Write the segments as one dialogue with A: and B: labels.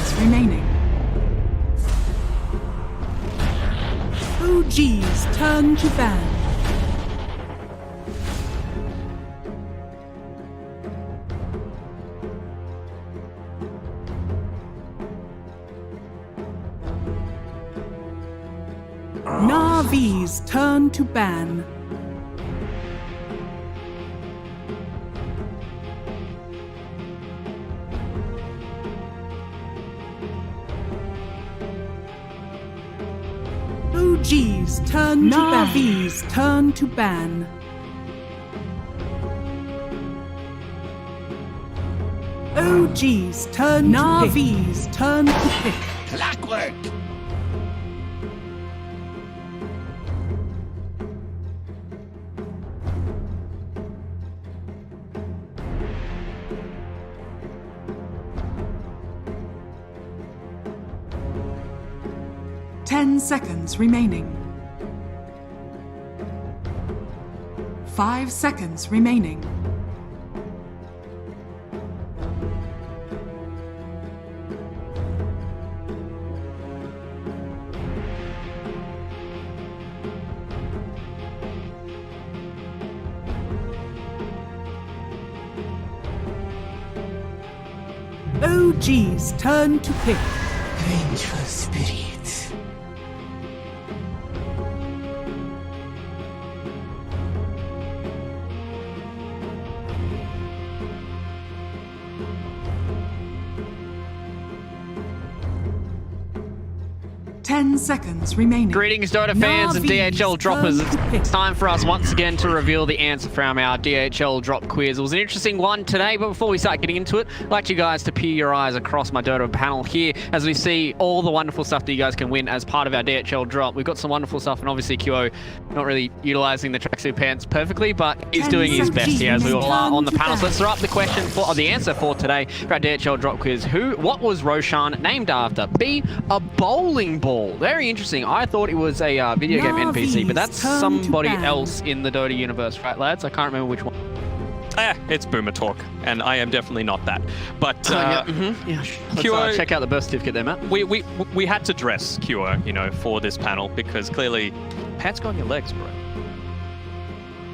A: seconds remaining. OG's turn to ban. Navi's turn to ban. OG's turn to ban. Navi's turn to ban. OG's turn to pick. Navi's turn to pick.
B: Clockwork!
A: Ten seconds remaining. 5 seconds remaining. OG's turn to pick.
B: Vengeful spirit.
A: 10 seconds remaining.
C: Greetings, Dota fans and DHL droppers. It's time for us once again to reveal the answer from our DHL drop quiz. It was an interesting one today, but before we start getting into it, I'd like you guys to peer your eyes across my Dota panel here as we see all the wonderful stuff that you guys can win as part of our DHL drop. We've got some wonderful stuff, and obviously QO not really utilizing the tracksuit pants perfectly, but he's doing his best here as we all are on the panel. So let's throw up the question for the answer for today for our DHL drop quiz. What was Roshan named after? B, a bowling ball. Very interesting. I thought it was a video game NPC, but that's somebody else in the Dota universe, right, lads? I can't remember which one.
D: It's Boomer Talk, and I am definitely not that. But
C: Let's check out the birth certificate there, Matt.
D: We had to dress QO, you know, for this panel because clearly pants go on your legs, bro.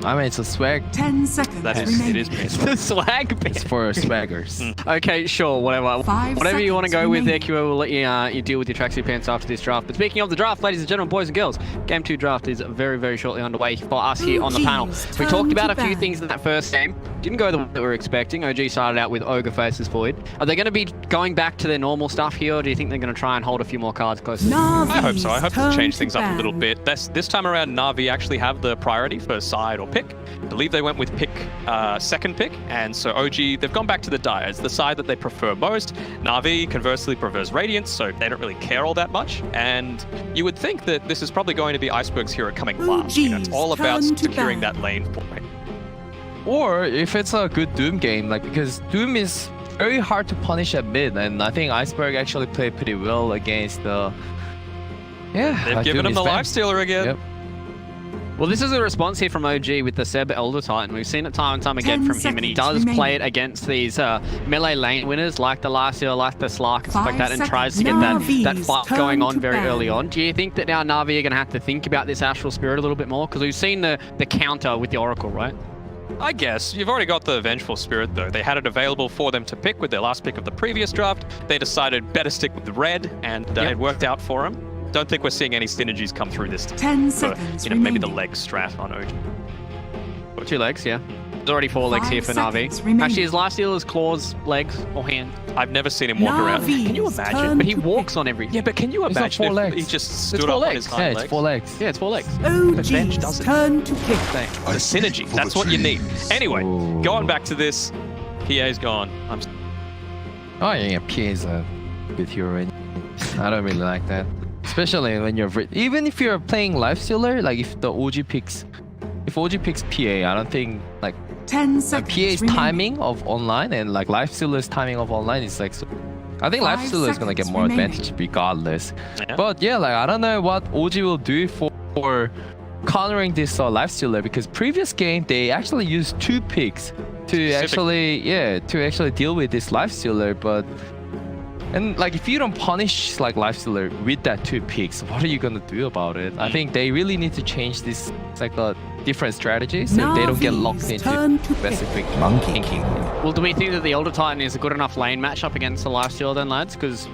E: I mean, it's a swag.
A: 10 seconds.
D: That is,
A: remaining.
D: it is.
C: It's the swag bit.
E: It's for swaggers.
C: Okay, sure, whatever.
A: 5
C: Whatever you want to go with there,
A: remaining.
C: QO, we'll let you deal with your tracksuit pants after this draft. But speaking of the draft, ladies and gentlemen, boys and girls, Game 2 draft is very, very shortly underway for us here on the panel. We talked about a few things in that first game. Didn't go the way that we were expecting. OG started out with Ogre Faces Void. Are they going to be going back to their normal stuff here, or do you think they're going to try and hold a few more cards closer?
D: I hope so. I hope they'll change things up a little bit. This time around, Na'Vi actually have the priority for side or pick. I believe they went with pick, second pick, and so OG, they've gone back to the Dire. It's the side that they prefer most. Na'Vi conversely prefers Radiance, so they don't really care all that much. And you would think that this is probably going to be Iceberg's hero coming last. You know, it's all about securing that lane for it.
E: Or if it's a good Doom game, like because Doom is very hard to punish at mid, and I think Iceberg actually played pretty well against the. Yeah,
D: they've given him the Lifestealer again.
E: Yep.
C: Well, this is a response here from OG with the Seb Elder Titan. We've seen it time and time again from him, and he does play it against these melee lane winners like the Lifestealer, like the Slark, and stuff like that, and tries to get that fight going on very early on. Do you think that now Na'Vi are going to have to think about this Astral Spirit a little bit more? Because we've seen the counter with the Oracle, right?
D: I guess. You've already got the Vengeful Spirit, though. They had it available for them to pick with their last pick of the previous draft. They decided better stick with the red, and it worked out for them. Don't think we're seeing any synergies come through this time.
A: 10 seconds
D: You know, maybe the leg strat on OG.
C: 2 legs, yeah. There's already 4 legs here for Na'Vi. Actually, his Lifestealer's claws, legs, or hand.
D: I've never seen him walk around. Can you imagine?
C: But he walks on everything.
D: Yeah, but can you imagine if he just stood up on his hind legs?
E: It's 4 legs.
C: Yeah, it's 4 legs.
A: OG's turn to pick.
D: The synergy, that's what you need. Anyway, going back to this, PA's gone.
E: Oh yeah, PA is a good hero already. I don't really like that. Especially when you're even if you're playing Lifestealer, like if OG picks PA, I don't think like
A: 10 seconds.
E: PA's timing of online and like Lifestealer's timing of online is like so. I think Lifestealer is gonna get more advantage regardless. Yeah. But yeah, like I don't know what OG will do for countering this Lifestealer, because previous game they actually used 2 picks to actually deal with this Lifestealer, but And like if you don't punish like Lifestealer with that 2 picks, what are you gonna do about it? I think they really need to change this like a different strategy so they don't get locked into specific thinking.
C: Well, do we think that the Elder Titan is a good enough lane matchup against the Lifestealer then, lads? Because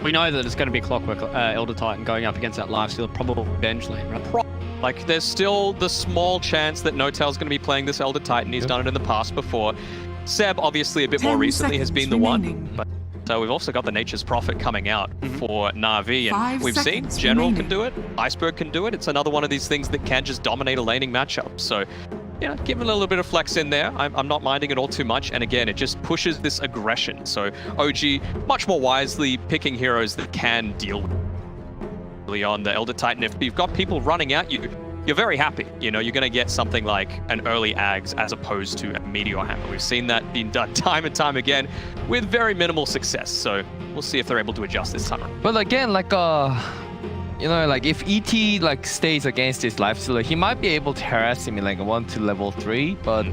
C: we know that it's going to be Clockwork Elder Titan going up against that Lifestealer, probably bench lane, right?
D: Like, there's still the small chance that No-Tail's going to be playing this Elder Titan. He's done it in the past before. Seb, obviously, a bit more recently, has been the one. But we've also got the Nature's Prophet coming out for Na'Vi. And we've seen General can do it. Iceberg can do it. It's another one of these things that can just dominate a laning matchup. So, yeah, give it a little bit of flex in there. I'm not minding it all too much. And again, it just pushes this aggression. So OG, much more wisely picking heroes that can deal with on the Elder Titan. If you've got people running at you, you're very happy. You know, you're going to get something like an early Ags as opposed to a Meteor Hammer. We've seen that being done time and time again with very minimal success. So we'll see if they're able to adjust this time.
E: But again, like you know, like if ET like stays against this Lifestealer, he might be able to harass him in like 1 to level 3, but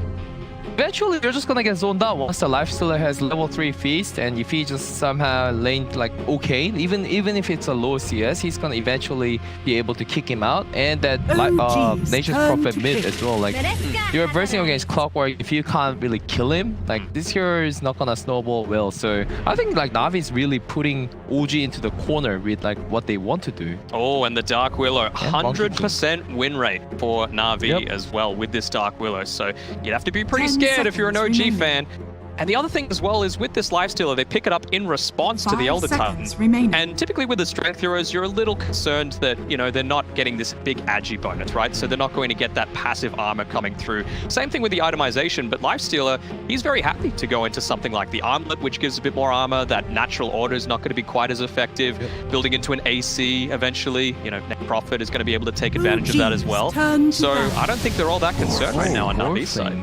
E: eventually you're just gonna get zoned out once the Lifestealer has level 3 feast, and if he just somehow lane like okay, even if it's a low CS, he's gonna eventually be able to kick him out. And that Nature's Prophet mid as well, like you're versing against Clockwork, if you can't really kill him, like this hero is not gonna snowball well. So I think like Na'Vi is really putting OG into the corner with like what they want to do.
D: Oh, and the Dark Willow, 100% win rate for Na'Vi as well with this Dark Willow. So you'd have to be pretty scared if you're an OG fan. And the other thing as well is with this Lifestealer, they pick it up in response to the Elder Titan. And typically with the Strength heroes, you're a little concerned that, you know, they're not getting this big agi bonus, right? So they're not going to get that passive armor coming through. Same thing with the itemization, but Lifestealer, he's very happy to go into something like the Armlet, which gives a bit more armor. That natural order is not going to be quite as effective. Building into an AC eventually, you know, Prophet is going to be able to take advantage of that as well. So I don't think they're all that concerned right now on Na'Vi's side.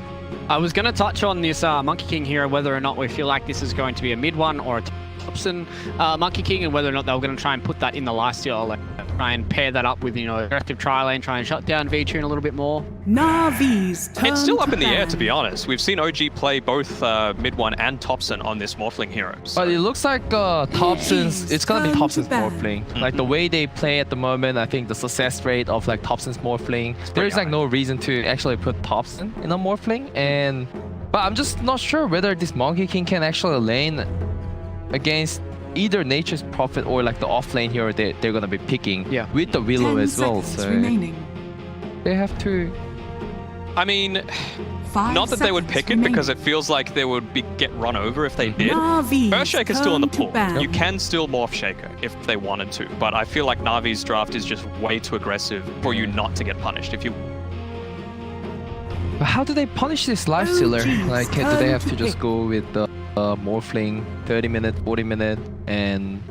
C: I was going to touch on this Monkey King hero, whether or not we feel like this is going to be a mid one or a Thompson Monkey King, and whether or not they were going to try and put that in the lifesteal, like try and pair that up with, you know, aggressive tri-lane, try and shut down V-Tune a little bit more.
A: Na'Vi's turn.
D: It's still up in the air, to be honest. We've seen OG play both mid one and Thompson on this Morphling hero. So.
E: But it looks like Thompson's, it's gonna be Thompson's Morphling. Like the way they play at the moment, I think the success rate of like Thompson's Morphling, there's like no reason to actually put Thompson in a Morphling. But I'm just not sure whether this Monkey King can actually lane against either Nature's Prophet or like the offlane hero they're gonna be picking with the Willow as well. So they have to.
D: I mean, not that they would pick it because it feels like they would get run over if they did. Earthshaker's still in the pool. You can still morph Shaker if they wanted to, but I feel like Na'Vi's draft is just way too aggressive for you not to get punished. If you.
E: But how do they punish this Lifestealer? Like, do they have to just go with the Morphling 30-minute, 40-minute, and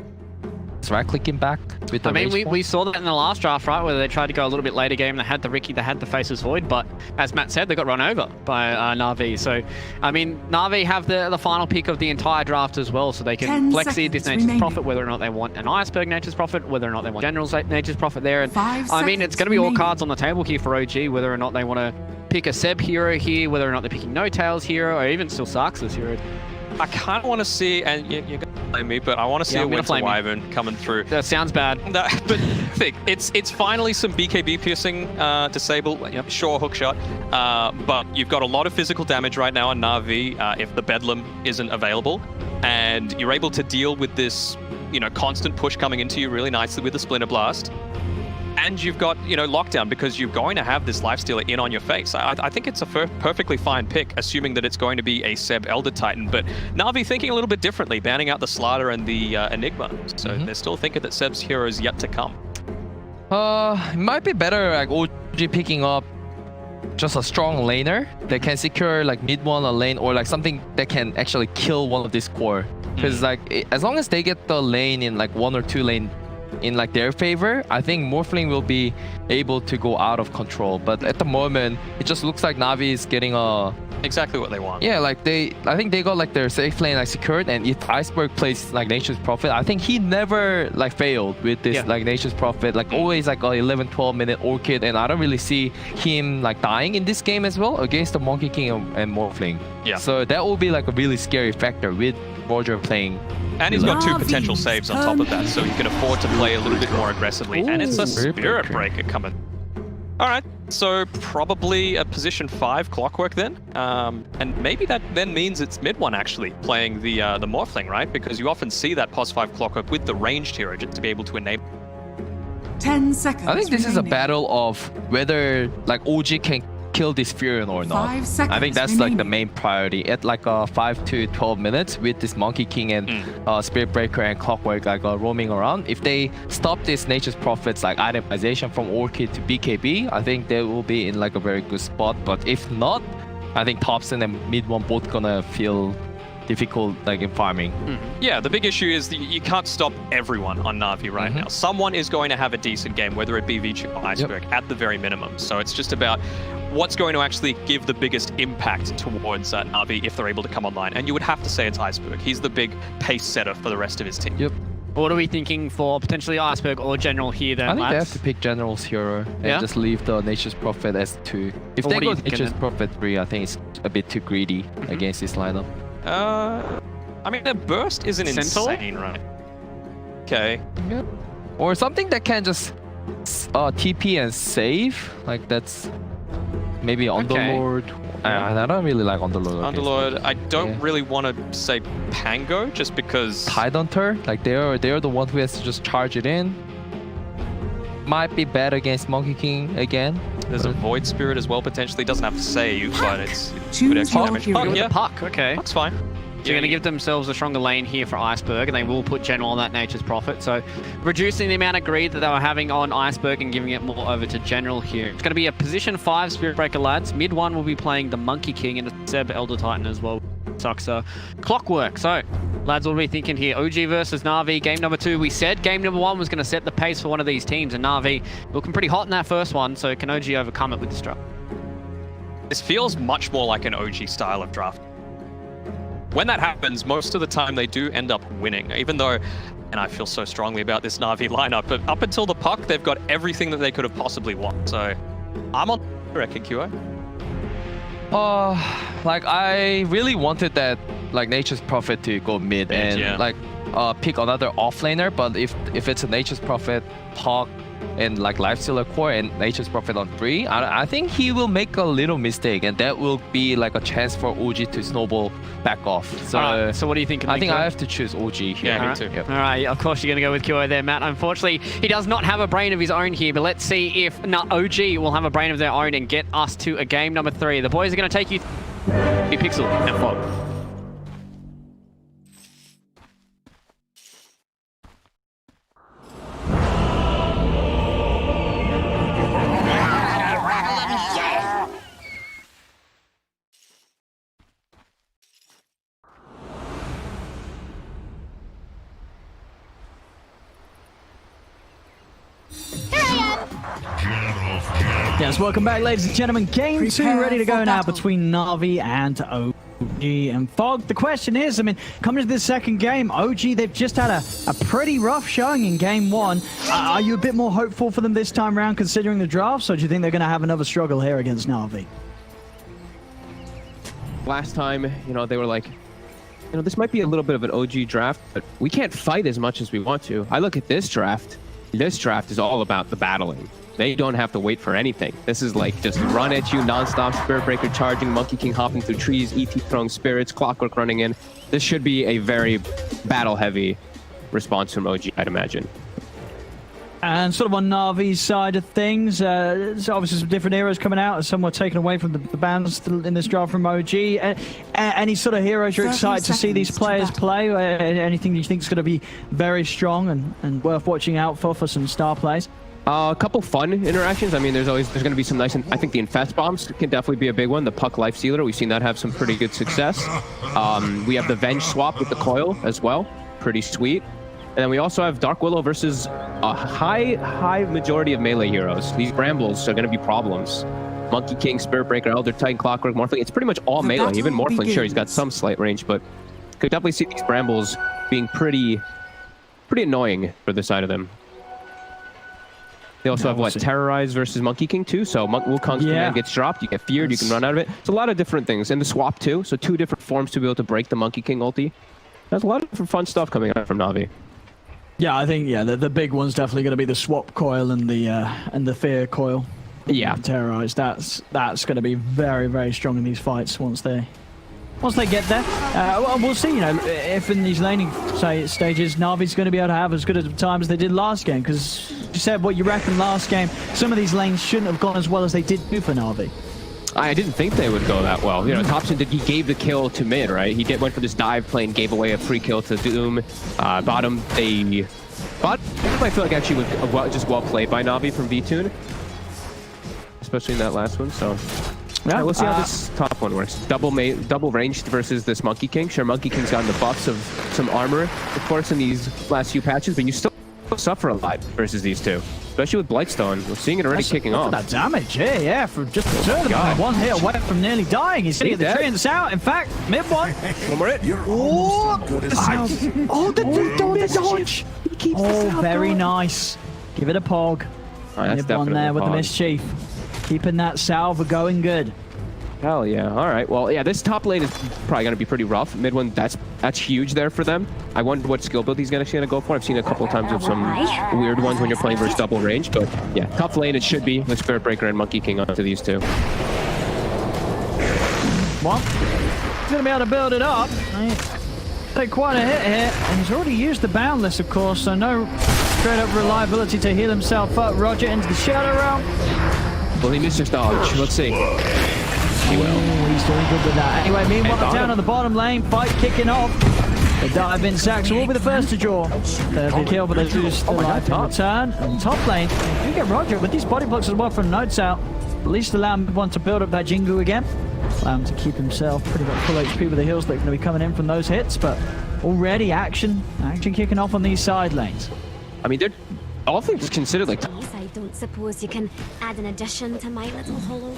E: right clicking back with the
C: I mean, we saw that in the last draft, right, where they tried to go a little bit later game. They had the Riki, they had the Faceless Void, but as Matt said, they got run over by Na'Vi. So, I mean, Na'Vi have the final pick of the entire draft as well, so they can flexi this Nature's Prophet, whether or not they want an Iceberg Nature's Prophet, whether or not they want General's Nature's Prophet there. And I mean, it's going to be all cards on the table here for OG, whether or not they want to pick a Seb hero here, whether or not they're picking No-Tails hero, or even still Sarx's hero.
D: I kind of want to see, and you're going to blame me, but I want to see a Winter Wyvern coming through.
C: That sounds bad.
D: But think, it's finally some BKB piercing disable. Sure, hookshot. But you've got a lot of physical damage right now on Na'Vi if the Bedlam isn't available. And you're able to deal with this, you know, constant push coming into you really nicely with the Splinter Blast. And you've got, you know, lockdown because you're going to have this Lifestealer in on your face. I think it's a perfectly fine pick, assuming that it's going to be a Seb Elder Titan. But Na'Vi thinking a little bit differently, banning out the Slider and the Enigma. So they're still thinking that Seb's hero is yet to come.
E: It might be better like OG picking up just a strong laner that can secure like mid one a lane, or like something that can actually kill one of this core. Because like as long as they get the lane in like 1 or 2 lane in like their favor, I think Morphling will be able to go out of control. But at the moment, it just looks like Na'Vi is getting
D: exactly what they want.
E: Yeah, like I think they got like their safe lane like secured, and if Iceberg plays like Nature's Prophet, I think he never like failed with this like Nature's Prophet, like always like a 11-12 minute Orchid, and I don't really see him like dying in this game as well against the Monkey King and Morphling.
D: Yeah.
E: So that will be like a really scary factor with Roger playing.
D: And he's got 2
A: Navi's
D: potential saves on top of that, so he can afford to play a little bit more aggressively. And it's a Spirit Breaker coming. All right, so probably a position 5 Clockwork then. And maybe that then means it's mid one actually playing the Morphling, right? Because you often see that pos 5 Clockwork with the ranged hero just to be able to enable.
A: 10 seconds.
E: I think this is a
A: remaining.
E: battle of whether like OG can kill this Furion or not.
A: 5 seconds
E: I think that's like the
A: remaining.
E: main priority at like 5 to 12 minutes with this Monkey King and Spirit Breaker and Clockwork like roaming around. If they stop this Nature's Prophets like itemization from Orchid to BKB, I think they will be in like a very good spot. But if not, I think Thompson and mid one both gonna feel difficult like in farming.
D: Yeah, the big issue is that you can't stop everyone on Na'Vi right now. Someone is going to have a decent game, whether it be Vici or Iceberg, at the very minimum. So it's just about what's going to actually give the biggest impact towards Na'Vi if they're able to come online. And you would have to say it's Iceberg. He's the big pace setter for the rest of his team.
E: Yep.
C: What are we thinking for potentially Iceberg or General here then,
E: I think they
C: lads?
E: have to pick General's hero and
C: Yeah?
E: just leave the Nature's Prophet as 2. If
C: Well,
E: they
C: what are
E: go
C: you thinking
E: Nature's
C: then?
E: Prophet 3, I think it's a bit too greedy against this lineup.
D: I mean, their burst isn't
C: Centaur?
D: insane, right? Okay.
E: Yep. Or something that can just TP and save. Like that's maybe Underlord. I don't really like Underlord.
D: Underlord, I don't
E: Yeah.
D: really want to say Pango just because...
E: Tidehunter, like they're the one who has to just charge it in. Might be bad against Monkey King again.
D: There's a Void Spirit as well, potentially. Doesn't have to save, but it's
A: Choose
D: good extra
A: your
D: damage.
A: hero.
D: Puck,
C: With
D: yeah.
C: the puck, okay.
D: Puck's fine.
C: So you're going to give themselves a stronger lane here for Iceberg, and they will put General on that Nature's Prophet. So reducing the amount of greed that they were having on Iceberg and giving it more over to General here. It's going to be a position 5 Spirit Breaker, lads. Mid 1 will be playing the Monkey King and a Seb Elder Titan as well. Sucks. Clockwork. So, lads, what are we thinking here? OG versus Na'Vi. Game number 2, we said game number 1 was going to set the pace for one of these teams, and Na'Vi looking pretty hot in that first one, so can OG overcome it with this draft?
D: This feels much more like an OG style of draft. When that happens, most of the time they do end up winning, even though, and I feel so strongly about this Na'Vi lineup, but up until the puck, they've got everything that they could have possibly want. So I'm on the reckon, QO.
E: Like I really wanted that like Nature's Prophet to go mid and
D: yeah.
E: like pick another offlaner, but if it's a Nature's Prophet, Hawk, and like Lifestealer core and Nature's Prophet on 3, I think he will make a little mistake, and that will be like a chance for OG to snowball back off. So,
C: Alright, so what are you thinking?
E: I think
C: Nico?
E: I have to choose OG here.
D: Yeah, me
C: Alright.
D: too.
E: Yep.
C: All right, of course you're going to go with QO there, Matt. Unfortunately, he does not have a brain of his own here, but let's see if OG will have a brain of their own and get us to a game number 3. The boys are going to take you Pixel and Fog.
F: Yes, welcome back, ladies and gentlemen. Game 2
A: Prepare
F: ready to go
A: for
F: now
A: battle.
F: between Na'Vi and OG and Fog. The question is, I mean, coming to this second game, OG, they've just had a pretty rough showing in game 1. Are you a bit more hopeful for them this time round considering the drafts, or do you think they're going to have another struggle here against Na'Vi?
G: Last time, you know, they were like, you know, this might be a little bit of an OG draft, but we can't fight as much as we want to. I look at this draft. This draft is all about the battling. They don't have to wait for anything. This is like just run at you nonstop, Spirit Breaker charging, Monkey King hopping through trees, ET throwing spirits, Clockwork running in. This should be a very battle-heavy response from OG, I'd imagine.
F: And sort of on Na'Vi's side of things, there's obviously some different heroes coming out. Some were taken away from the bans in this draft from OG. Any sort of heroes you're
A: 30
F: excited to see these
A: seconds to
F: players
A: battle.
F: play? Anything you think is going to be very strong and worth watching out for some star plays?
G: A couple fun interactions. I mean, there's going to be some nice, I think the Infest Bombs can definitely be a big one. The Puck Life Sealer, we've seen that have some pretty good success. We have the Venge swap with the Coil as well. Pretty sweet. And then we also have Dark Willow versus a high majority of melee heroes. These Brambles are going to be problems. Monkey King, Spirit Breaker, Elder Titan, Clockwork, Morphling. It's pretty much all
A: The
G: melee. Even
A: battle
G: Morphling, sure, he's got
A: begins.
G: some slight range, but could definitely see these Brambles being pretty annoying for the side of them. They also have, what, Terrorize versus Monkey King, too? So Wukong's command gets dropped, you get feared, you can run out of it. It's a lot of different things. And the swap, too. So 2 different forms to be able to break the Monkey King ulti. There's a lot of fun stuff coming out from Na'Vi.
F: Yeah, I think the big one's definitely going to be the swap coil and the fear coil.
G: Yeah.
F: Terrorize. That's going to be very, very strong in these fights once they get there. Well, we'll see. You know, if in these laning stages, Na'Vi's going to be able to have as good a time as they did last game. Because you said what you reckon last game. Some of these lanes shouldn't have gone as well as they did do for Na'Vi.
G: I didn't think they would go that well. You know, Thompson he gave the kill to mid, right? He went for this dive plane, gave away a free kill to Doom. Bottom, I feel like actually was just well played by Na'Vi from V-Tune, especially in that last one. So yeah, we'll see how this top one works. Double ranged versus this Monkey King. Sure, Monkey King's gotten the buffs of some armor, of course, in these last few patches, but you still suffer a lot versus these two. Especially with Blightstone. We're seeing it already kicking off.
F: That damage here, yeah, from just the turn. One hit away from nearly dying. He's hitting the Treants out. In fact, mid one.
G: One more hit.
F: Oh, the dodge. He keeps very nice. Give it a pog. Mid one there with the mischief. Keeping that salva going good.
G: Hell yeah. All right. Well, yeah, this top lane is probably going to be pretty rough. Mid one, that's huge there for them. I wonder what skill build he's going to go for. I've seen a couple of times of some weird ones when you're playing versus double range. But yeah, top lane it should be. Let's Spirit Breaker and Monkey King onto these two.
F: Well, he's going to be able to build it up. Take quite a hit here. And he's already used the Boundless, of course. So no straight up reliability to heal himself up. Roger into the Shadow Realm.
G: Well, he missed his dodge. Let's see. He will.
F: He's doing good with that. Anyway, meanwhile, down on the bottom lane, fight kicking off. The Natus Vincere will be the first to draw. The kill, but they lose the life in return. And top lane, you get Roger with these body blocks as well from Notes out. At least allow him to build up that Jingu again. Allow him to keep himself pretty much full HP with the heals that are going to be coming in from those hits. But already action kicking off on these side lanes.
G: I mean, they're all things considered like.
H: I don't suppose you can add an addition to my little hollow.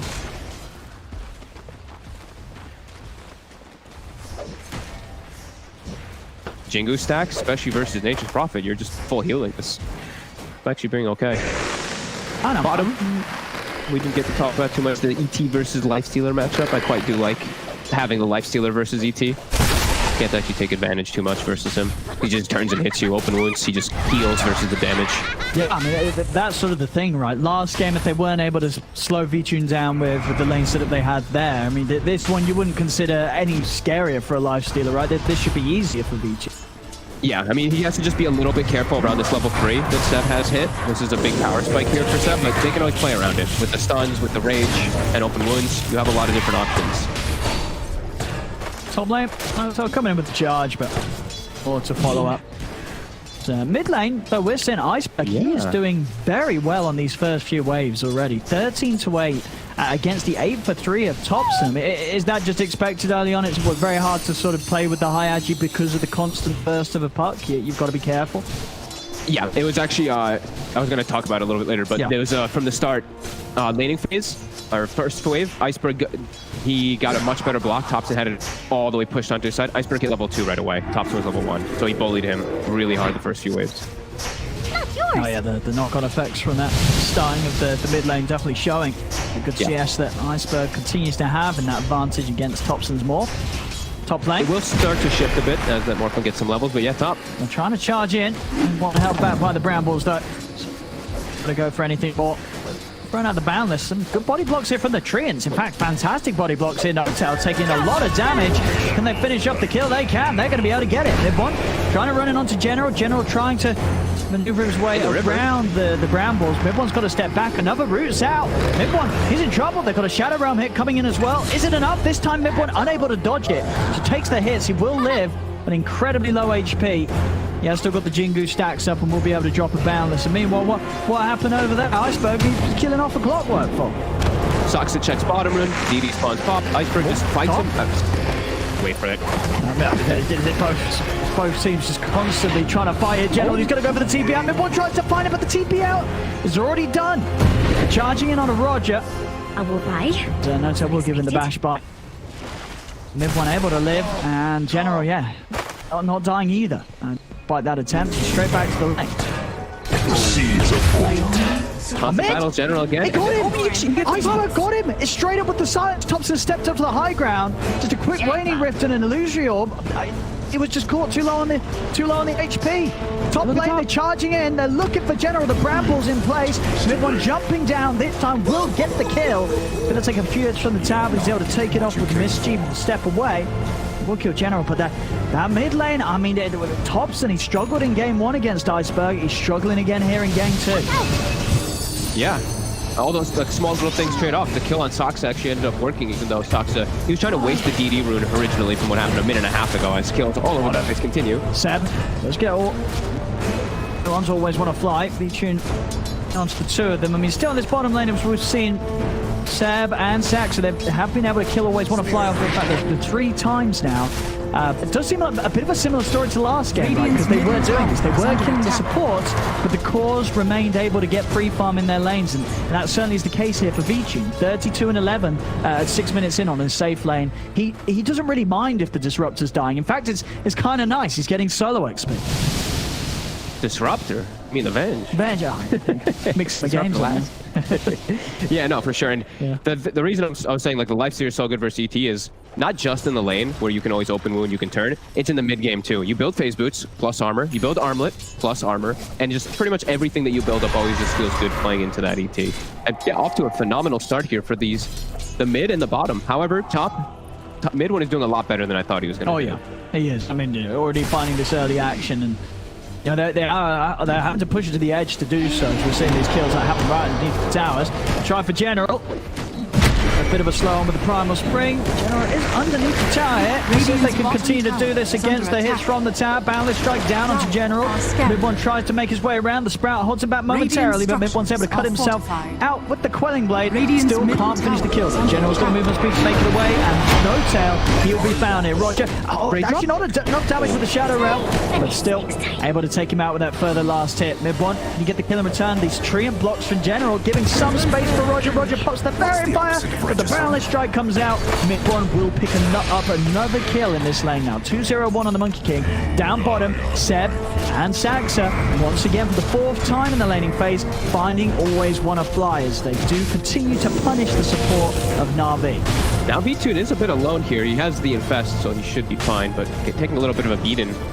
G: Jingu stack, especially versus Nature's Prophet, you're just full healing. This actually being okay.
F: I know.
G: Bottom, we didn't get to talk about too much the ET versus Lifestealer matchup. I quite do like having the Lifestealer versus ET. Can't actually take advantage too much versus him. He just turns and hits you, open wounds, he just heals versus the damage.
F: Yeah, I mean, that's sort of the thing, right? Last game, if they weren't able to slow V-Tune down with the lane setup they had there, I mean, this one you wouldn't consider any scarier for a Lifestealer, right? This should be easier for V-Tune.
G: Yeah, I mean, he has to just be a little bit careful around this level 3 that Seth has hit. This is a big power spike here for Seth, but they can always play around it. With the stuns, with the rage, and open wounds, you have a lot of different options.
F: Top lane, so coming in with the charge, but more to follow up. So mid lane, though we're seeing Iceberg, he is doing very well on these first few waves already. 13-8 against the 8-for-3 of Thompson. Is that just expected early on? It's very hard to sort of play with the high agi because of the constant burst of a puck. You've got to be careful.
G: Yeah, it was actually, I was going to talk about it a little bit later, but it was from the start, laning phase, or first wave, Iceberg, he got a much better block. Thompson had it all the way pushed onto his side. Iceberg hit level 2 right away. Thompson was level 1, so he bullied him really hard the first few waves.
F: Oh yeah, the knock-on effects from that starting of the mid lane definitely showing a good CS that Iceberg continues to have and that advantage against Thompson's morph. Top lane.
G: It will start to shift a bit as that morph will get some levels, but yeah, top.
F: They're trying to charge in. Want held back by the Brambles though. Gotta go for anything more. Throwing out the Boundless. Some good body blocks here from the Treants. In fact, fantastic body blocks here. Notel taking a lot of damage. Can they finish up the kill? They can. They're going to be able to get it. Mid-one trying to run in onto General. General trying to maneuver his way around the Brambles. Mid-one's got to step back. Another route's out. Mid-one, he's in trouble. They've got a Shadow Realm hit coming in as well. Is it enough? This time Mid-one unable to dodge it. So takes the hits. He will live, but incredibly low HP. Yeah, still got the Jingu stacks up and we'll be able to drop a Boundless. And meanwhile, what happened over there? Iceberg, he's killing off a Clockwork for.
G: Soxa checks bottom rune, DD spawns pop, Iceberg just fights him. Wait for it.
F: Both teams just constantly trying to fight it. General, he's going to go for the TP out. Mid-one tries to find it, but the TP out is already done. Charging in on a Roger.
H: I will buy.
F: Natus will give him the bash bar. Mid-one able to live, and General, not dying either. Bite that attempt, straight back to the lane.
G: Battle General again.
F: He got him! Iceberg got him! It's straight up with the silence. Thompson stepped up to the high ground. Just a quick waning rift and an illusory orb. He was just caught too low on the HP. Top lane, they're charging in. They're looking for General. The Brambles in place. Mid-one jumping down. This time will get the kill. Gonna take a few hits from the tower, but he's able to take it off with Mischief and step away. Will kill General, but that mid lane, I mean, Thompson, he struggled in game 1 against Iceberg. He's struggling again here in game 2.
G: Yeah. All those like, small little things trade off. The kill on Sox actually ended up working, even though Sox, he was trying to waste the DD rune originally from what happened a minute and a half ago. His kills all over the place continue.
F: Seb, let's get all. The ones always want to fly. V-Tune onto the two of them. I mean, still in this bottom lane, as we've seen Seb and Saxa, they have been able to kill Always Want to Fly off. In fact, the 3 times now. It does seem like a bit of a similar story to last game, right? Because they were doing this. They were killing the supports, but the cores remained able to get free farm in their lanes, and that certainly is the case here for V-Tune. 32 and 11 at 6 minutes in on his safe lane. He doesn't really mind if the Disruptor's dying. In fact, it's kind of nice. He's getting solo XP.
G: Disruptor? I mean, the Venge.
F: Venge, mix the games last.
G: Yeah, no, for sure. And
F: yeah.
G: the reason I was saying like the Lifesteal is so good versus ET is not just in the lane where you can always open wound, you can turn. It's in the mid game too. You build phase boots plus armor, you build armlet plus armor, and just pretty much everything that you build up always just feels good playing into that ET. And yeah, off to a phenomenal start here for the mid and the bottom. However, top mid one is doing a lot better than I thought he was going to.
F: Oh yeah, he is. I mean, already finding this early action, and you know, they're having to push it to the edge to do so. So we're seeing these kills that happen right underneath the towers. Try for General. A bit of a slow on with the Primal Spring. General is underneath the tower here. See if they can continue to do this against the hits from the tower. Boundless Strike down onto General. Mid-one tries to make his way around. The Sprout holds him back momentarily, but Mid-one's able to cut himself out with the Quelling Blade. Still can't finish the kill. General's got movement speed to make it away, and no tail. He'll be found here. Roger. Oh, actually not damage with the Shadow Realm, but still able to take him out with that further last hit. Mid-one, you get the kill in return. These treant blocks from General, giving some space for Roger. Roger pops the Fairy Fire, but the Boundless Strike comes out. Mid-one will pick up another kill in this lane now. 2-0-1 on the Monkey King. Down bottom, Seb and Saxa once again for the 4th time in the laning phase, finding Always Want to Fly as they do continue to punish the support of Na'Vi.
G: Now V-Tune is a bit alone here. He has the Infest, so he should be fine, but taking a little bit of a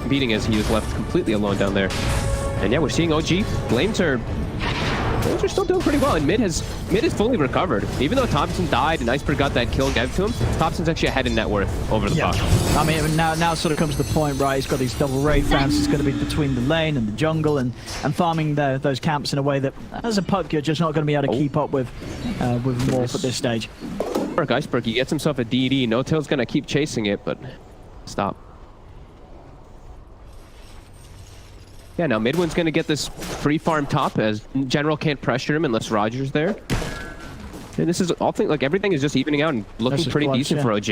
G: beating as he is left completely alone down there. And yeah, we're seeing OG. Flames are still doing pretty well, and mid is fully recovered. Even though Thompson died and Iceberg got that kill and gave it to him, Thompson's actually ahead in net worth over the puck.
F: I mean, now sort of comes the point, right? He's got these double raid fans. It's going to be between the lane and the jungle, and farming those camps in a way that, as a puck, you're just not going to be able to keep up with Morph at this stage.
G: Iceberg, he gets himself a DD. No Tail's going to keep chasing it, but stop. Yeah, now Midwin's going to get this free farm top as General can't pressure him unless Roger's there. And this is all things like everything is just evening out and looking pretty decent for OG.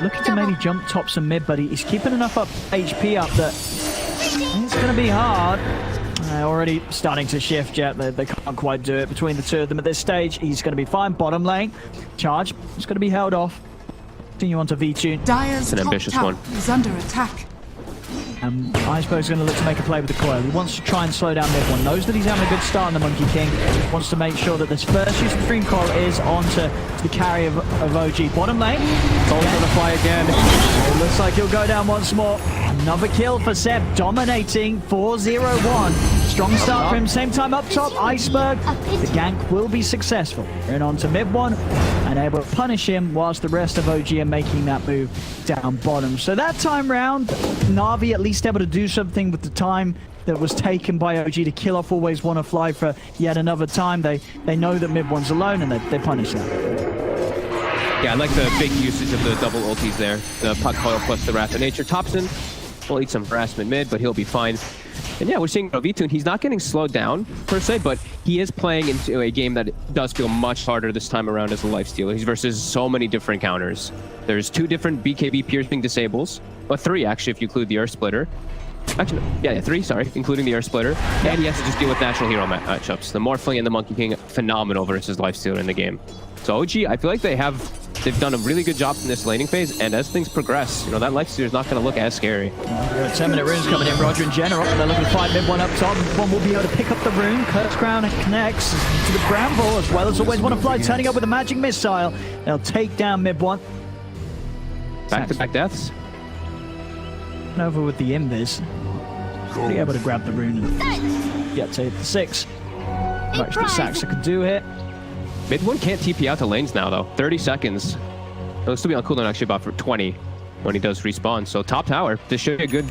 F: Looking to maybe jump tops and mid, but he's keeping enough up HP up that it's going to be hard. Already starting to shift, Jet. They can't quite do it between the two of them at this stage. He's going to be fine. Bottom lane, charge. It's going to be held off. Continue on to V-Tune.
G: It's an ambitious one.
I: Is under attack.
F: Iceberg's going to look to make a play with the coil. He wants to try and slow down Mid-one. Knows that he's having a good start on the Monkey King. Wants to make sure that this first use of Stream Coil is onto the carry of OG. Bottom lane. Coil's going to fly again. It looks like he'll go down once more. Another kill for Seb, dominating 4-0-1. Strong start for him. Same time up top, Iceberg. The gank will be successful. And on to Mid-one and able to punish him whilst the rest of OG are making that move down bottom. So that time round, Na'Vi at least able to do something with the time that was taken by OG to kill off Always Want to Fly for yet another time. They know that Mid-one's alone and they punish that.
G: Yeah, I like the big usage of the double ultis there. The puck coil plus the Wrath of Nature. Thompson will eat some harassment mid, but he'll be fine. And yeah, we're seeing V-Tune. He's not getting slowed down, per se, but he is playing into a game that does feel much harder this time around as a lifestealer. He's versus so many different counters. There's 2 different BKB piercing disables, or 3 actually if you include the Earth Splitter. Actually, yeah, 3, sorry, including the Earth Splitter. And he has to just deal with natural hero matchups. The Morphling and the Monkey King, phenomenal versus lifestealer in the game. So OG, I feel like they've done a really good job in this laning phase, and as things progress, you know, that lifestealer is not going to look as scary.
F: 10-minute runes coming in, Roger and General. They're looking to fight Mid-one up top. Mid-one will be able to pick up the rune. Curse Crown connects to the Bramble, as well as Always Want to Fly, turning up with a magic missile. They'll take down Mid-one.
G: Back-to-back deaths.
F: over with the invis. Be able to grab the rune and get to the 6. Much that Saxa could do here.
G: Mid one can't TP out to lanes now, though. 30 seconds. It'll still be on cooldown actually about for 20 when he does respawn. So top tower. This should be a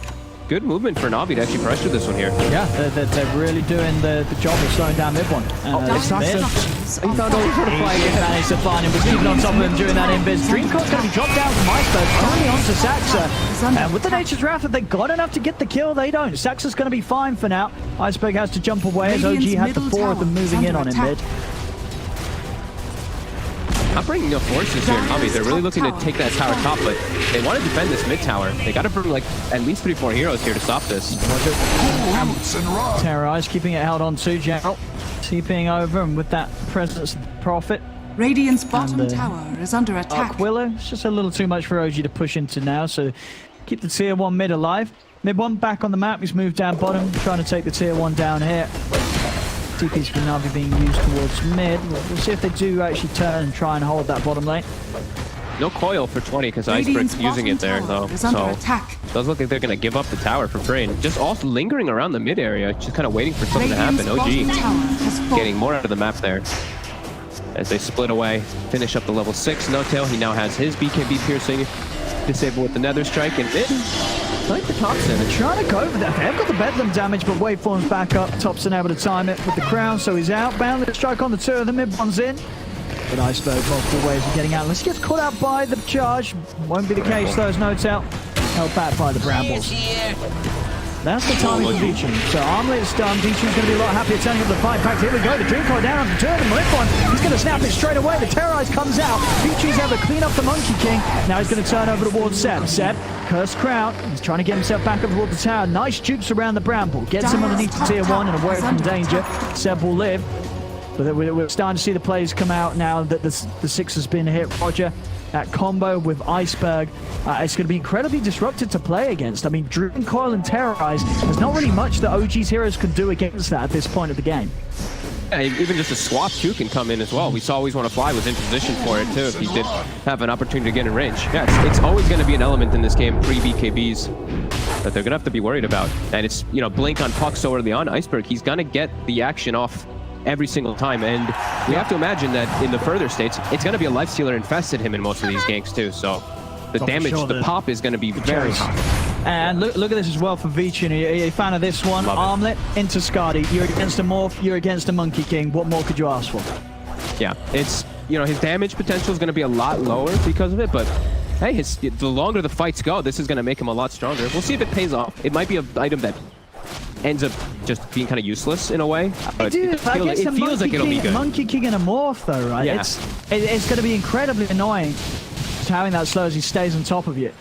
G: good movement for Na'Vi to actually pressure this one here.
F: Yeah, they're really doing the job of slowing down mid one.
G: It's not
F: he managed to find him, was keeping on top of him during that invis. Dreamcore's going to be dropped down from Iceberg, finally onto Saxa. And with the Nature's Wrath, if they got enough to get the kill, they don't. Saxa's going to be fine for now. Iceberg has to jump away as OG has the 4 of them moving in on him mid.
G: Not bringing enough forces here, Na'Vi. They're really looking to take that tower top, but they want to defend this mid tower. They got to bring like at least 3-4 heroes here to stop this.
F: Terrorize, keeping it held on to Gerald. TPing over, and with that presence of the Prophet.
A: Radiant's bottom tower is under attack.
F: Aquila, it's just a little too much for OG to push into now, so keep the tier 1 mid alive. Mid 1 back on the map, he's moved down bottom, trying to take the tier 1 down here. TP's for Na'Vi being used towards mid. We'll see if they do actually turn and try and hold that bottom lane.
G: No coil for 20 because Iceberg's using it there, though. So it does look like they're going to give up the tower for free. And just also lingering around the mid area, just kind of waiting for something to happen. OG getting more out of the map there. As they split away, finish up the level 6 No-Tail. He now has his BKB piercing, disable with the Nether Strike, and mid. Like the Thompson,
F: they're trying to go for that. They've got the Bedlam damage, but Waveform's back up. Thompson able to time it with the crown, so he's outbound. Let's strike on the 2 of the mid one's in. But Iceberg, multiple ways of getting out. Let's get caught out by the charge. Won't be the case, though, as No-Tail held back by the Brambles. That's the timing for Vichu. So Armlet is done. Vichu's going to be a lot happier turning up the fight. Back here we go. The Dreamcore down on the 2 of them. He's going to snap it straight away. The Terrorize comes out. Vichu's able to clean up the Monkey King. Now he's going to turn over towards Seb. Seb, Cursed Crown. He's trying to get himself back up toward the tower. Nice dupes around the Bramble. Gets him underneath the tier 1 and away from danger. Seb will live. But we're starting to see the plays come out now that the 6 has been hit. Roger, that combo with Iceberg, it's going to be incredibly disruptive to play against. I mean, Dream Coil and Terrorize, there's not really much that OG's heroes can do against that at this point of the game.
G: Yeah, even just a swap too can come in as well. We saw Always Want to Fly was in position for it too if he did have an opportunity to get in range. Yeah, it's always going to be an element in this game pre-BKBs that they're going to have to be worried about. And it's, you know, blink on puck so early on. Iceberg, he's going to get the action off every single time, and we have to imagine that in the further states, it's going to be a Lifestealer infested him in most of these ganks too, so the damage, the pop is going to be very high.
F: And look at this as well for Vichu. Are you a fan of this one? Armlet into Skadi. You're against a Morph, you're against a Monkey King. What more could you ask for? Yeah,
G: it's, you know, his damage potential is going to be a lot lower because of it, but hey, the longer the fights go, this is going to make him a lot stronger. We'll see if it pays off. It might be an item that ends up just being kind of useless in a way. But it feels like it'll be good.
F: Monkey King and a Morph though, right?
G: Yeah.
F: It's going to be incredibly annoying just having that slow as he stays on top of you.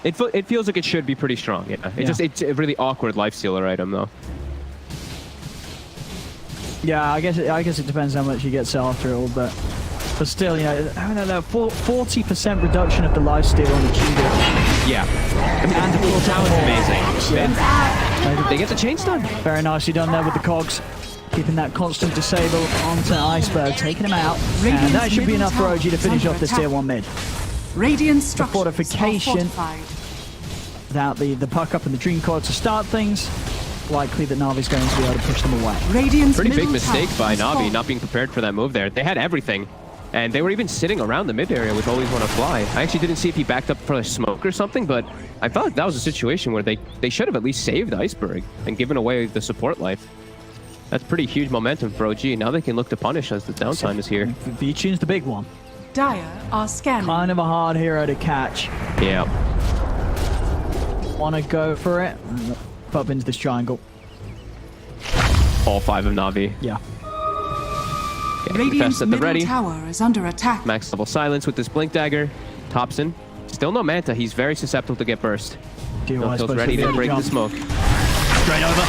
G: It feels like it should be pretty strong, yeah. It's a really awkward Lifestealer item though.
F: Yeah, I guess it depends how much he gets after it all, but still, you know, I don't know, 40% reduction of the lifesteal on the Judo.
G: Yeah. And the cool talent's amazing.
F: Yeah.
G: They get the chains done.
F: Very nicely done there with the cogs. Keeping that constant disable onto Iceberg, taking him out. And that should be enough for OG to finish off this tier 1 mid.
A: Radiant
F: the fortification without the puck up and the Dream Core to start things. Likely that Na'Vi's going to be able to push them away.
A: Radiant's
G: pretty big mistake by Na'Vi not being prepared for that move there. They had everything, and they were even sitting around the mid area with Always Want to Fly. I actually didn't see if he backed up for a smoke or something, but I felt like that was a situation where they should have at least saved Iceberg and given away the support life. That's pretty huge momentum for OG. Now they can look to punish as the downtime is here.
F: Vichu's the big one.
A: Dire are scanning.
F: Kind of a hard hero to catch.
G: Yeah.
F: Want to go for it? Up into this triangle.
G: All 5 of Na'Vi.
F: Yeah.
A: Radiant's middle tower is under attack.
G: Max level silence with this blink dagger. Thompson. Still no Manta. He's very susceptible to get burst. No-Till's ready to break the smoke.
F: Straight over.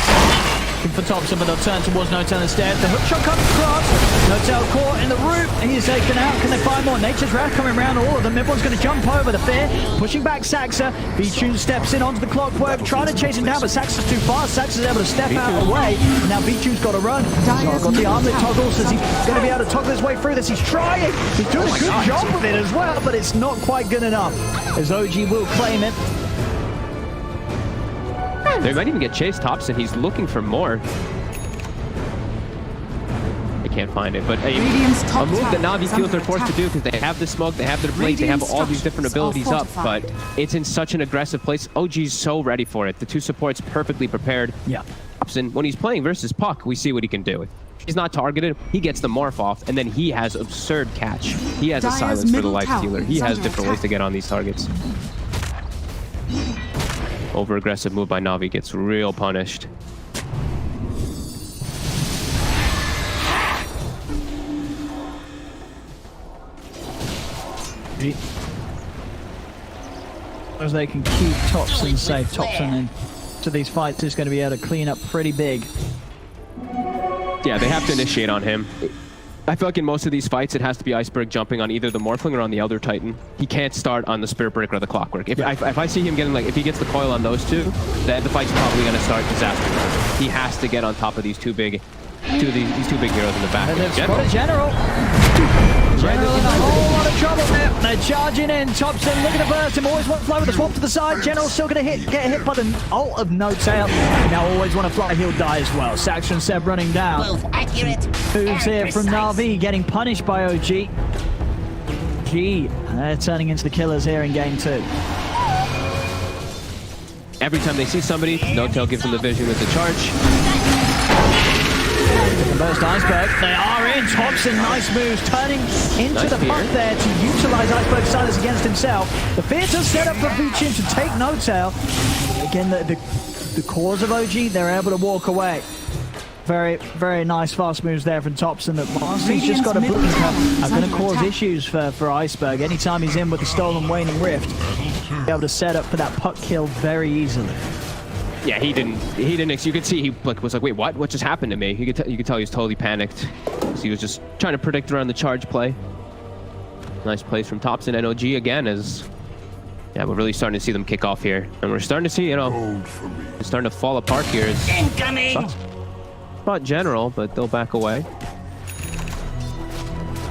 F: For Thompson, but they'll turn towards No-Tail instead. The hook shot comes across. No-Tail caught in the root. He is taken out. Can they find more? Nature's Wrath coming around all of them. Everyone's going to jump over the fear. Pushing back Saxa. Vichu steps in onto the clockwork, trying to chase him down, but Saxa's too fast. Saxa's able to step out of the way. And now Vichu's got to run. He's got the armlet toggle, so he's going to be able to toggle his way through this. He's trying. He's doing a good job with it as well, but it's not quite good enough. As OG will claim it.
G: They might even get chased. Thompson, he's looking for more. They can't find it, but a move that Na'Vi feels they're forced to do because they have the smoke, they have their blade, they have all these different abilities up, but it's in such an aggressive place. OG's so ready for it. The two supports perfectly prepared.
F: Yeah.
G: Thompson, when he's playing versus Puck, we see what he can do. He's not targeted, he gets the morph off, and then he has absurd catch. He has a silence for the life stealer. He has different ways to get on these targets. Over-aggressive move by Na'Vi gets real punished.
F: As they can keep Thompson safe, Thompson in to these fights is going to be able to clean up pretty big.
G: Yeah, they have to initiate on him. I feel like in most of these fights, it has to be Iceberg jumping on either the Morphling or on the Elder Titan. He can't start on the Spirit Breaker or the Clockwork. If I see him getting, like, if he gets the coil on those two, then the fight's probably going to start disaster mode. He has to get on top of these two big heroes in the back.
F: And they've spotted General. General in a whole lot of trouble now. They're charging in. Thompson looking to burst him. Always want to fly with the swamp to the side. General's still going to get hit by the ult of No Tail. Now always want to fly. He'll die as well. Saxon Seb running down.
B: Both accurate.
F: Moves here
B: and
F: from
B: precise.
F: Na'Vi, getting punished by OG. They're turning into the killers here in game 2.
G: Every time they see somebody, No Tail gives them the vision with the charge.
F: The burst Iceberg. They are in. Thompson, nice moves, turning into
G: Nice
F: the puck
G: fear.
F: there to utilize Iceberg's silence against himself. The Theater's set up for Vichin to take No Tail. Again, the cause of OG, they're able to walk away. Very, very nice fast moves there from Thompson. That Marston's just got a blink are going to cause issues for Iceberg. Anytime he's in with the stolen Waning Rift, he'll be able to set up for that puck kill very easily.
G: Yeah, he didn't. You could see he was like, wait, what? What just happened to me? You could tell he was totally panicked. So he was just trying to predict around the charge play. Nice plays from Thompson. NOG again as, yeah, we're really starting to see them kick off here, and we're starting to see, it's starting to fall apart here.
B: Incoming.
G: Not General, but they'll back away.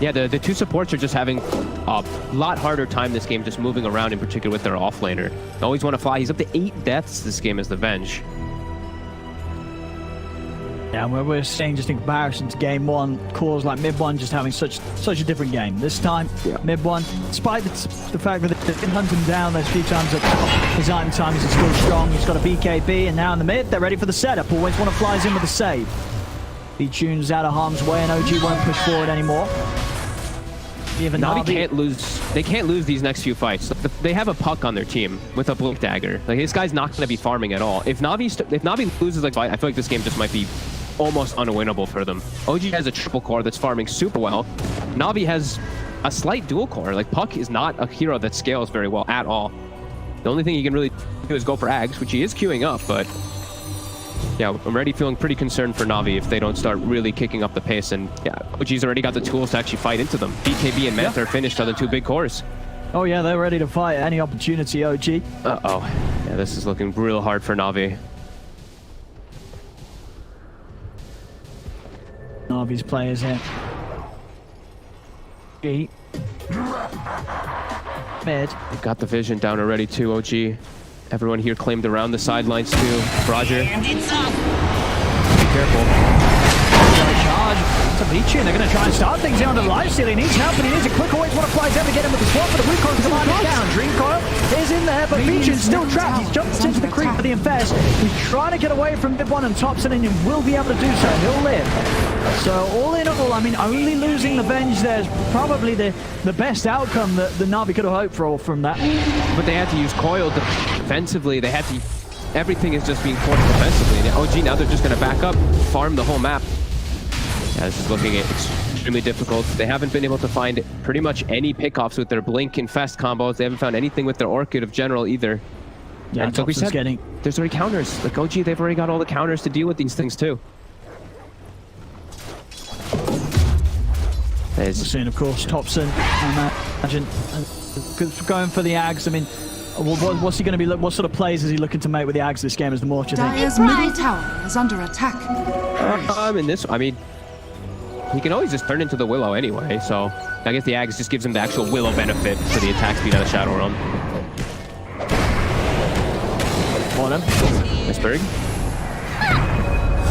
G: Yeah, the two supports are just having a lot harder time this game just moving around, in particular with their offlaner. They always want to fly. He's up to 8 deaths this game as the Venge.
F: Yeah, and we're seeing just in comparison to game 1, cores like mid 1 just having such a different game. This time, mid 1, despite the fact that they've been hunting down those few times that his item time is still strong. He's got a BKB, and now in the mid, they're ready for the setup. Always want to fly in with a save. He tunes out of harm's way, and OG won't push forward anymore. Even
G: Na'Vi can't lose. They can't lose these next few fights. They have a puck on their team with a blink dagger. Like, this guy's not going to be farming at all. If Na'Vi loses like fight, I feel like this game just might be almost unwinnable for them. OG has a triple core that's farming super well. Na'Vi has a slight dual core. Like, Puck is not a hero that scales very well at all. The only thing he can really do is go for Ags, which he is queuing up, but yeah, I'm already feeling pretty concerned for Na'Vi if they don't start really kicking up the pace. And yeah, OG's already got the tools to actually fight into them. BKB and Manta are finished on the 2 big cores.
F: Oh yeah, they're ready to fight any opportunity, OG.
G: Uh-oh. Yeah, this is looking real hard for Na'Vi.
F: Na'Vi's players here. G. Mid.
G: They've got the vision down already too, OG. Everyone here claimed around the sidelines too. Roger.
B: And it's up.
G: Be careful.
F: Charge to Vichin. They're going to try and start things here on the lifesteal. He needs help, and he needs a quick. Always want to fly down to get him with the swap, but the Wukong command is down. Dream Coil is in there, but Vichin's still trapped. He's jumped into the creep for the Infest. He's trying to get away from mid 1 and Thompson, and he will be able to do so. He'll live. So all in all, I mean, only losing the Venge there is probably the best outcome that the Na'Vi could have hoped for from that.
G: But they had to use Coil defensively. They had to. Everything is just being forced defensively. And OG now they're just going to back up, farm the whole map. Yeah, this is looking extremely difficult. They haven't been able to find pretty much any pickoffs with their Blink Infest combos. They haven't found anything with their Orchid of General either.
F: Yeah,
G: and so we said,
F: getting.
G: There's already counters. Like OG, they've already got all the counters to deal with these things too.
F: We're seeing, of course, Thompson. I imagine going for the Ags. I mean, what's he going to be? What sort of plays is he looking to make with the Ags this game? Is the more, do you think?
I: Dire's middle tower is under attack.
G: He can always just turn into the Willow anyway, so I guess the Ags just gives him the actual Willow benefit for the attack speed out of Shadow Realm.
F: On him.
G: Iceberg.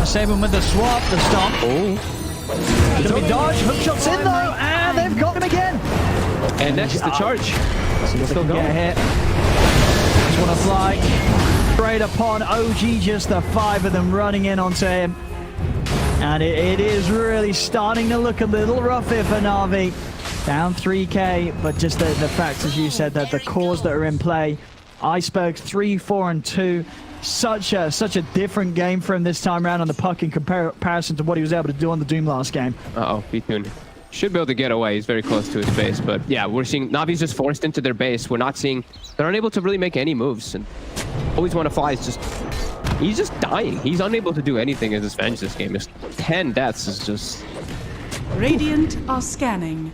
F: Save him with the swap, the stomp.
G: Oh.
F: Gonna be dodge, hook shots in though, and they've got him again.
G: And next is the charge.
F: Still going. Get hit. Just want to fly straight upon OG, just the 5 of them running in onto him. And it is really starting to look a little rough here for Na'Vi. Down 3k, but just the facts, as you said, that the cores that are in play. Iceberg 3, 4, and 2. Such a different game for him this time around on the puck in comparison to what he was able to do on the Doom last game.
G: Uh-oh, B-Tune should be able to get away. He's very close to his base, but yeah, we're seeing Navi's just forced into their base. We're not seeing, they're unable to really make any moves, and always want to fly is just, he's just dying. He's unable to do anything in this Venge this game. Just 10 deaths is just...
I: Radiant are scanning.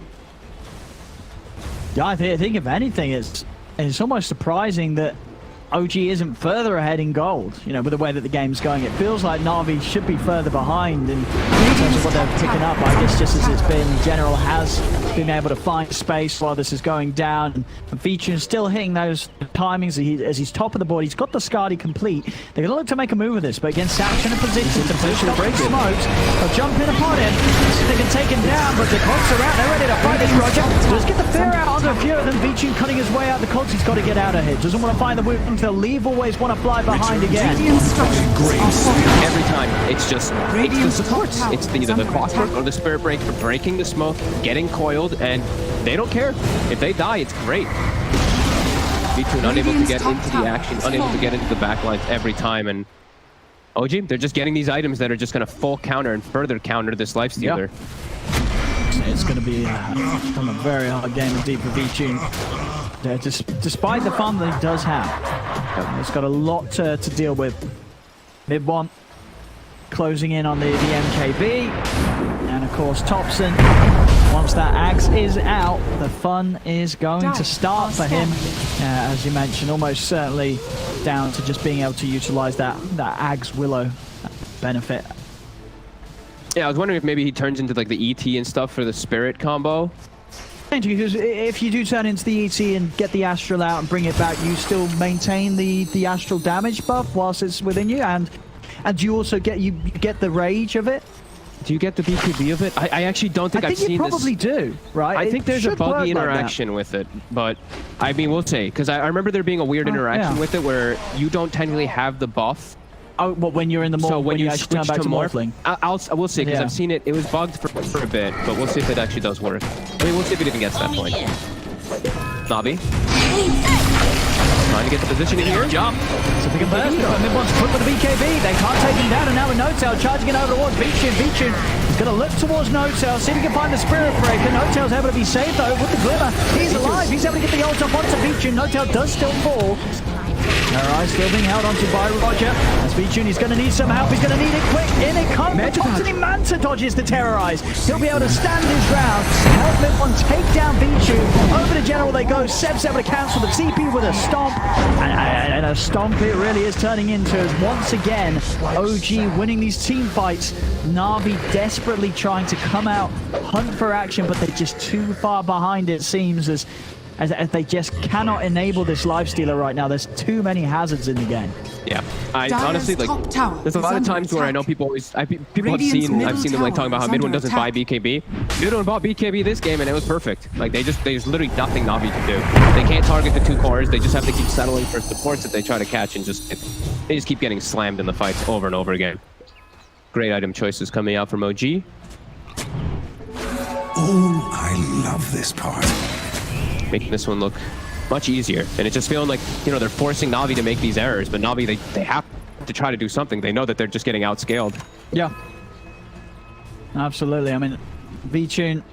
F: Yeah, I think if anything, it's almost surprising that OG isn't further ahead in gold, you know, with the way that the game's going. It feels like Na'Vi should be further behind in terms of what they're picking up. I guess just as it's been, General has been able to find space while this is going down. And Vinciere still hitting those timings as he's top of the board. He's got the Skadi complete. They're going to look to make a move of this, but against Satch in a position to push the break smokes. They'll jump in upon him. They can take him down, but the Cogs are out. They're ready to fight this Roger. Just get the fear out onto a few of them. Vinciere cutting his way out. The Cogs, he's got to get out of here. Doesn't want to find the wound. They'll leave, always want to fly behind again.
G: Every time, it's just the supports. It's either the Clockwork or the Spirit Break for breaking the smoke, getting coiled, and they don't care. If they die, it's great. B2 unable to get into the action, unable to get into the backlines every time, and OG, they're just getting these items that are just going to full counter and further counter this Lifestealer.
F: Yep. It's going to be a very hard game indeed for Vinciere. Despite the fun that he does have, he's got a lot to deal with. Mid one closing in on the MKB, and of course Thompson. Once that Axe is out, the fun is going to start for him. As you mentioned, almost certainly down to just being able to utilize that Axe Willow benefit.
G: Yeah, I was wondering if maybe he turns into like the ET and stuff for the Spirit combo.
F: Because if you do turn into the ET and get the Astral out and bring it back, you still maintain the Astral damage buff whilst it's within you, and do you also get the rage of it?
G: Do you get the BKB of it? I actually don't think I've seen this.
F: I think you probably do, right?
G: I think there's a buggy interaction with it, but I mean, we'll see. Because I remember there being a weird interaction with it where you don't technically have the buff.
F: Oh, well, when you're in the morph,
G: so when you
F: actually turn back to morphling.
G: We'll see, because I've seen it. It was bugged for a bit, but we'll see if it actually does work. I mean, we'll see if it even gets to that point. Na'Vi. Trying to get the position in here. Jump.
F: So they can burst it. Mid-one's put with the BKB. They can't take him down, and now with Notail charging it over towards Vinciere. Vinciere is going to look towards Notail, see if he can find the Spirit Breaker. Notail's able to be saved, though, with the Glimmer. He's alive. He's able to get the ult up onto Vinciere. Notail does still fall. Alright, still being held onto by Roger. As Vinciere, he's going to need some help. He's going to need it quick. In it comes. Anthony Manta dodges the Terrorize. He'll be able to stand his ground. Help Mid-one take down Vinciere. Over to General they go. Seb's able to cancel the CP with a stomp. And a stomp it really is turning into, once again, OG winning these team fights. Na'Vi desperately trying to come out, hunt for action, but they're just too far behind, it seems, as they just cannot enable this Lifestealer right now. There's too many hazards in the game.
G: Yeah, I honestly, like, there's a lot of times where I know people always, I've seen them like talking about how Mid-one doesn't buy BKB. Mid-one bought BKB this game and it was perfect. Like, there's literally nothing Na'Vi can do. They can't target the 2 cores. They just have to keep settling for supports that they try to catch, and they just keep getting slammed in the fights over and over again. Great item choices coming out from OG.
J: Oh, I love this part.
G: Making this one look much easier, and it's just feeling like, you know, they're forcing Na'Vi to make these errors, but Na'Vi, they have to try to do something. They know that they're just getting outscaled.
F: Yeah, absolutely. I mean, Vinciere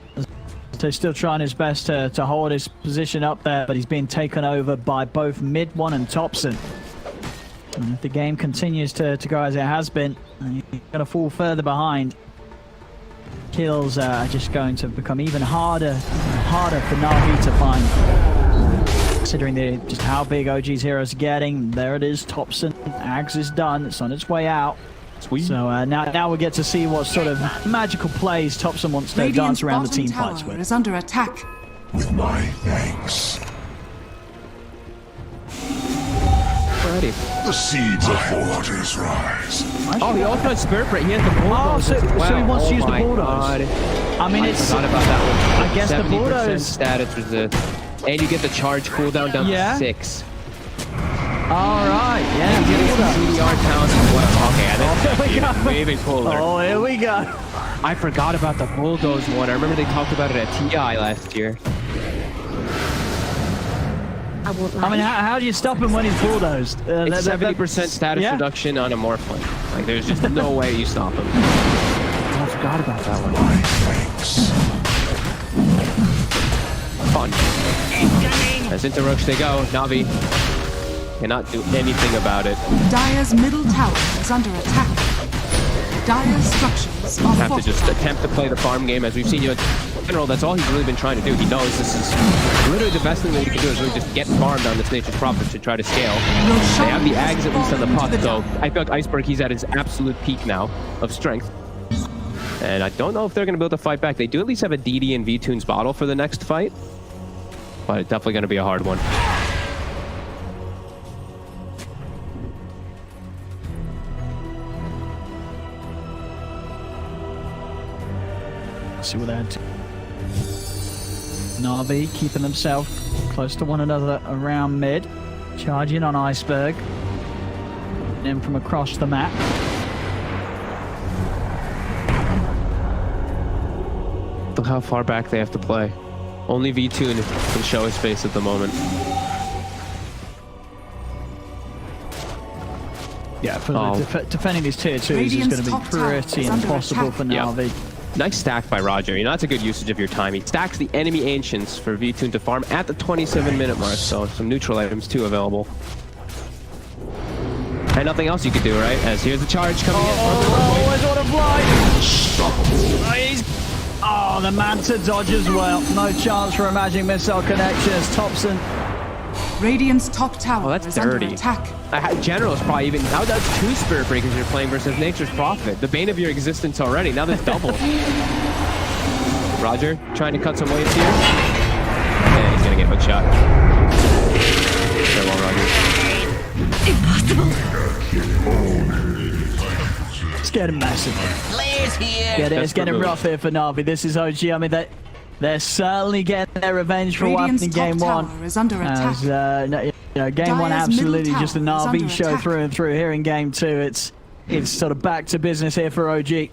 F: is still trying his best to hold his position up there, but he's being taken over by both Mid-one and Thompson. And if the game continues to go as it has been, he's going to fall further behind. Kills are just going to become even harder and harder for Na'Vi to find. Considering just how big OG's heroes are getting. There it is, Thompson. Ags is done. It's on its way out.
G: Sweet.
F: So now we get to see what sort of magical plays Thompson wants to dance around the team fights with.
I: Is under attack.
J: With my thanks.
G: already.
J: The seeds of waters rise.
G: Oh, he also has Spirit Break. He has the bulldoze.
F: so he wants to use the
G: my
F: bulldoze.
G: God.
F: I mean,
G: I forgot about that one.
F: I guess the
G: 70%
F: bulldoze.
G: status resist. And you get the charge cooldown down
F: Yeah.
G: to 6.
F: All right, yeah.
G: You get a
F: bulldoze.
G: CDR town as well. Okay, and
F: Oh, here we
G: then
F: go.
G: maybe cooler.
F: Oh, here we go.
G: I forgot about the bulldoze one. I remember they talked about it at TI last year.
H: I won't lie.
F: I mean, how do you stop him when he's bulldozed?
G: It's 70% status
F: yeah.
G: reduction on a Morphling. Like, there's just no way you stop him. I forgot about that one. Fun. As into Roche they go. Navi cannot do anything about it.
I: Dire's middle tower is under attack. Dire's structures are
G: Have to just
I: fortified.
G: attempt to play the farm game. As we've seen, in general, that's all he's really been trying to do. He knows this is literally the best thing that he can do is really just get farmed on this Nature's Prophet to try to scale. They have the Ags at least on the puck, so I feel like Iceberg, he's at his absolute peak now of strength. And I don't know if they're going to be able to fight back. They do at least have a DD and V-Tune's bottle for the next fight, but it's definitely going to be a hard one.
F: See what they had to. Na'Vi keeping themselves close to one another around mid. Charging on Iceberg. In from across the map.
G: Look how far back they have to play. Only V-Tune can show his face at the moment.
F: Yeah, for defending these tier 2s is
I: Radiant's
F: going to be
I: top tower
F: pretty
I: is under
F: impossible
I: attack.
F: for
G: Yeah.
F: Na'Vi.
G: Nice stack by Roger. You know, that's a good usage of your time. He stacks the enemy Ancients for V-Tune to farm at the 27-minute mark, so some neutral items too available. And nothing else you could do, right? As here's the charge coming in.
F: Always want to fly! Oh, the Manta dodge as well. No chance for a magic missile connection as Thompson.
I: Radiant's top tower
G: Oh, that's
I: is
G: dirty.
I: under attack.
G: General is probably even... Now that's 2 Spirit Breakers you're playing versus Nature's Prophet. The bane of your existence already. Now there's double. Roger, trying to cut some waves here. Yeah, he's going to get hook shot. Very well, Roger.
F: It's getting massive.
B: Players here.
F: Yeah, it's
G: That's
F: getting
G: the move.
F: rough here for Na'Vi. This is OG. I mean, they're certainly getting their revenge for what happened
I: Radiant's
F: in game
I: top
F: one.
I: tower is under attack.
F: As, game one
I: Dire's
F: absolutely
I: middle
F: just a
I: tower is
F: Na'Vi
I: under
F: show
I: attack.
F: through and through. Here in game two, it's sort of back to business here for OG.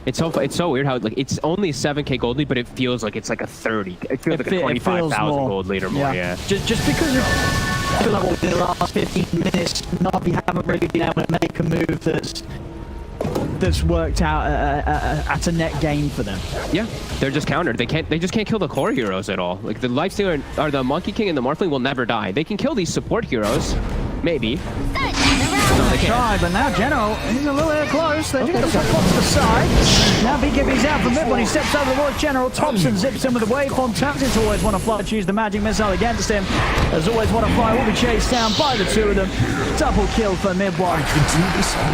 G: It's so weird how like it's only a 7k gold lead, but it feels like it's like a 30. It feels like a 25,000 gold lead or more. Yeah.
F: Just because of I feel like in the last 15 minutes, Na'Vi haven't really been able to make a move that's worked out at a net gain for them.
G: Yeah, they're just countered. They just can't kill the core heroes at all. Like the Lifestealer or the Monkey King and the Morphling will never die. They can kill these support heroes, maybe. No, they can't.
F: Try, but now General, he's a little bit close. They do get the flip to the side. Now BKB's out from mid when he steps over the wall. General Thompson zips in with a waveform. Turns always want to fly, choose the magic missile against him. As always want to fly, will be chased down by the two of them. Double kill for mid one.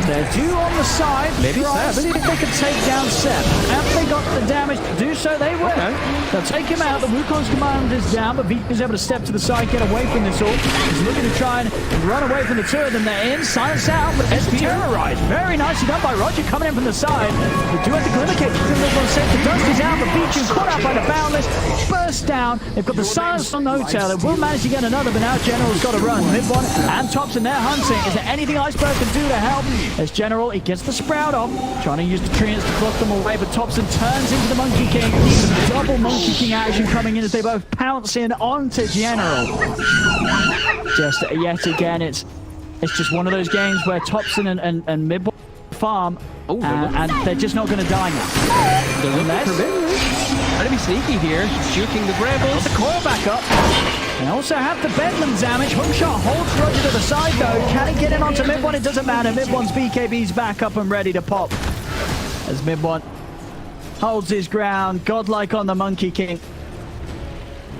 F: They're two on the side.
G: Maybe
F: Right,
G: Seb.
F: see if they can take down Seb. Have they got the damage to do so? They will.
G: Okay.
F: They'll take him out. The Wukong's command is down, but Vika is able to step to the side, get away from this all. He's looking to try and run away from the two of them. They're in. Silence out, but it's terrorized. Very nicely done by Roger coming in from the side. The two at the glimmer cage. The set. The dust is out, but Beecham caught out by the Boundless. Burst down. They've got the silence on no tail. They will manage to get another, but now General's got to run. Mid one and Thompson, they're hunting. Is there anything Iceberg can do to help? As General, he gets the Sprout off, trying to use the treants to block them away, but Thompson turns into the Monkey King. Double Monkey King action coming in as they both pounce in onto General. Just yet again, it's just one of those games where Thompson and mid farm, and they're just not going to die now.
G: They're looking for mid. Trying to be sneaky here, juking the brambles.
F: The coil back up. They also have the Bedlam damage. Hookshot holds Roger to the side though. Can he get in onto mid one? It doesn't matter. Mid one's BKB's back up and ready to pop. As mid one holds his ground, godlike on the Monkey King.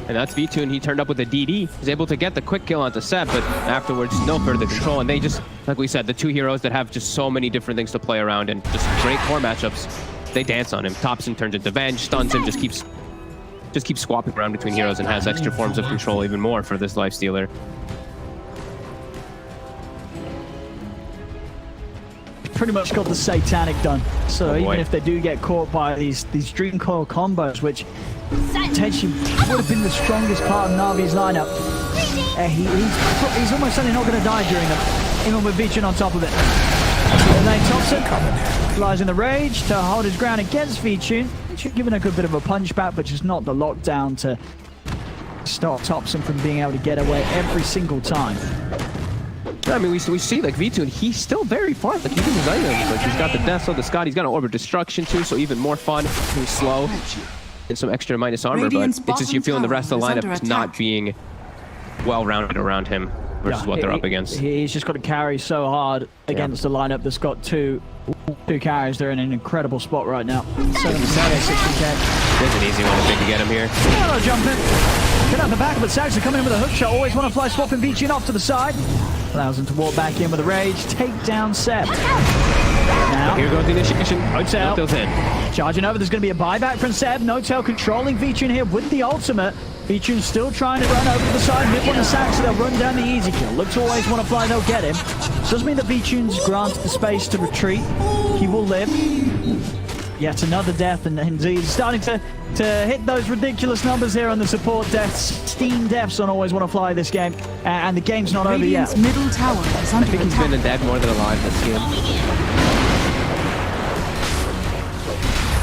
G: And that's V-Tune. He turned up with a DD. He's able to get the quick kill onto Seb, but afterwards, no further control. And they just, like we said, the two heroes that have just so many different things to play around and just great core matchups, they dance on him. Thompson turns into Venge, stuns him, just keeps just keeps swapping around between heroes and has extra forms of control even more for this lifestealer.
F: Pretty much got the satanic done. So even if they do get caught by these Dream Coil combos, which potentially would have been the strongest part of Navi's lineup, he's almost certainly not going to die during them, even with Vision on top of it. And then Thompson flies in the rage to hold his ground against Vision. Giving a good bit of a punch back, but just not the lockdown to stop Thompson from being able to get away every single time.
G: I mean, we see like V2, and he's still very fun. Like, even his items, like he's got the Death Soul, the Scott, he's got an Orb of Destruction too, so even more fun. He's slow and some extra minus armor, but it's just you're feeling the rest of the lineup is not being well-rounded around him versus what they're up against.
F: He's just got to carry so hard against the lineup that's got two carries. They're in an incredible spot right now. 60k.
G: There's an easy one if they can get him here.
F: Oh, jump in. Get out the back, but Sags are coming in with a hook shot. Always want to fly, swapping Beachin off to the side. Allows him to walk back in with a rage. Take down Seb. Now,
G: here goes the initiation.
F: Notel in. Charging over. There's going to be a buyback from Seb. Notel controlling Vichun here with the ultimate. Vichun still trying to run over to the side. Mid one the Sags, so they'll run down the easy kill. Look to always want to fly. They'll get him. Doesn't mean that Vichun's granted the space to retreat. He will live. Yet another death, and he's starting to hit those ridiculous numbers here on the support deaths. 16 deaths on Always Want to Fly this game, and the game's not over yet.
I: Middle tower is under
G: I think he's been dead more than alive this game.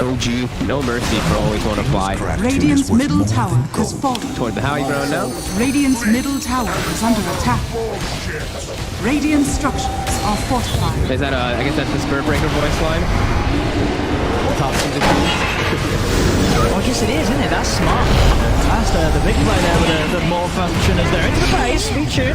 G: OG, no mercy for Always Want to Fly.
I: Radiant's middle tower has fallen.
G: Toward the high ground now.
I: Radiant's middle tower is under attack. Radiant structures are fortified.
G: Is that I guess that's the Spur Breaker voice line? Top
F: I guess it is, isn't it? That's smart. That's the big play there with the more function as they're into the base. Vichun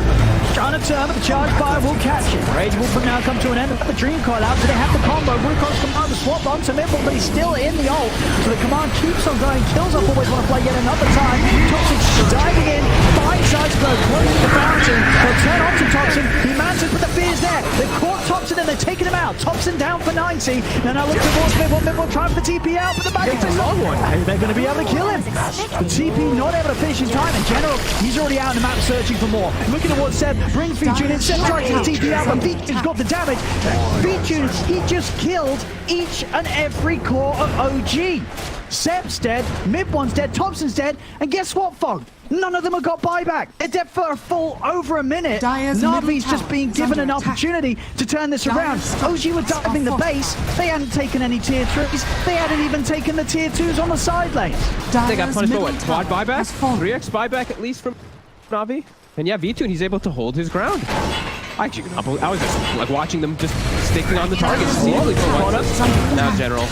F: trying to turn, but the charge fire will catch it. Rage will now come to an end. The Dream Coil out, so they have the combo. Wukong's command to swap onto Mibble, but he's still in the ult. So the command keeps on going, kills up Always Want to Play yet another time. Toxic diving in, finds Sidesblow, closes the fountain. They'll turn onto Toxin. He manages, but the fear's there. They've caught Toxin and they're taking him out. Toxin down for 90. Now look towards Mibble. Mibble trying for the TP out, but the back is a long one. They're going to be able to kill him. The TP not able to finish in time. In general, he's already out on the map searching for more. Looking towards Seb, brings Vichun in. Seb tries to TP out, but Vichun's got the damage. Vichun, he just killed each and every core of OG. Seb's dead, Mid one's dead, Thompson's dead, and guess what, Fog? None of them have got buyback. They're dead for a full over a minute. Navi's just being given an opportunity to turn this around. OG were diving the base. They hadn't taken any tier 3s. They hadn't even taken the tier 2s on the side lanes.
G: They got punished for what? Quad buyback? 3x buyback at least from Navi? And yeah, V2, and he's able to hold his ground. I was just like watching them just sticking on the targets. Now general.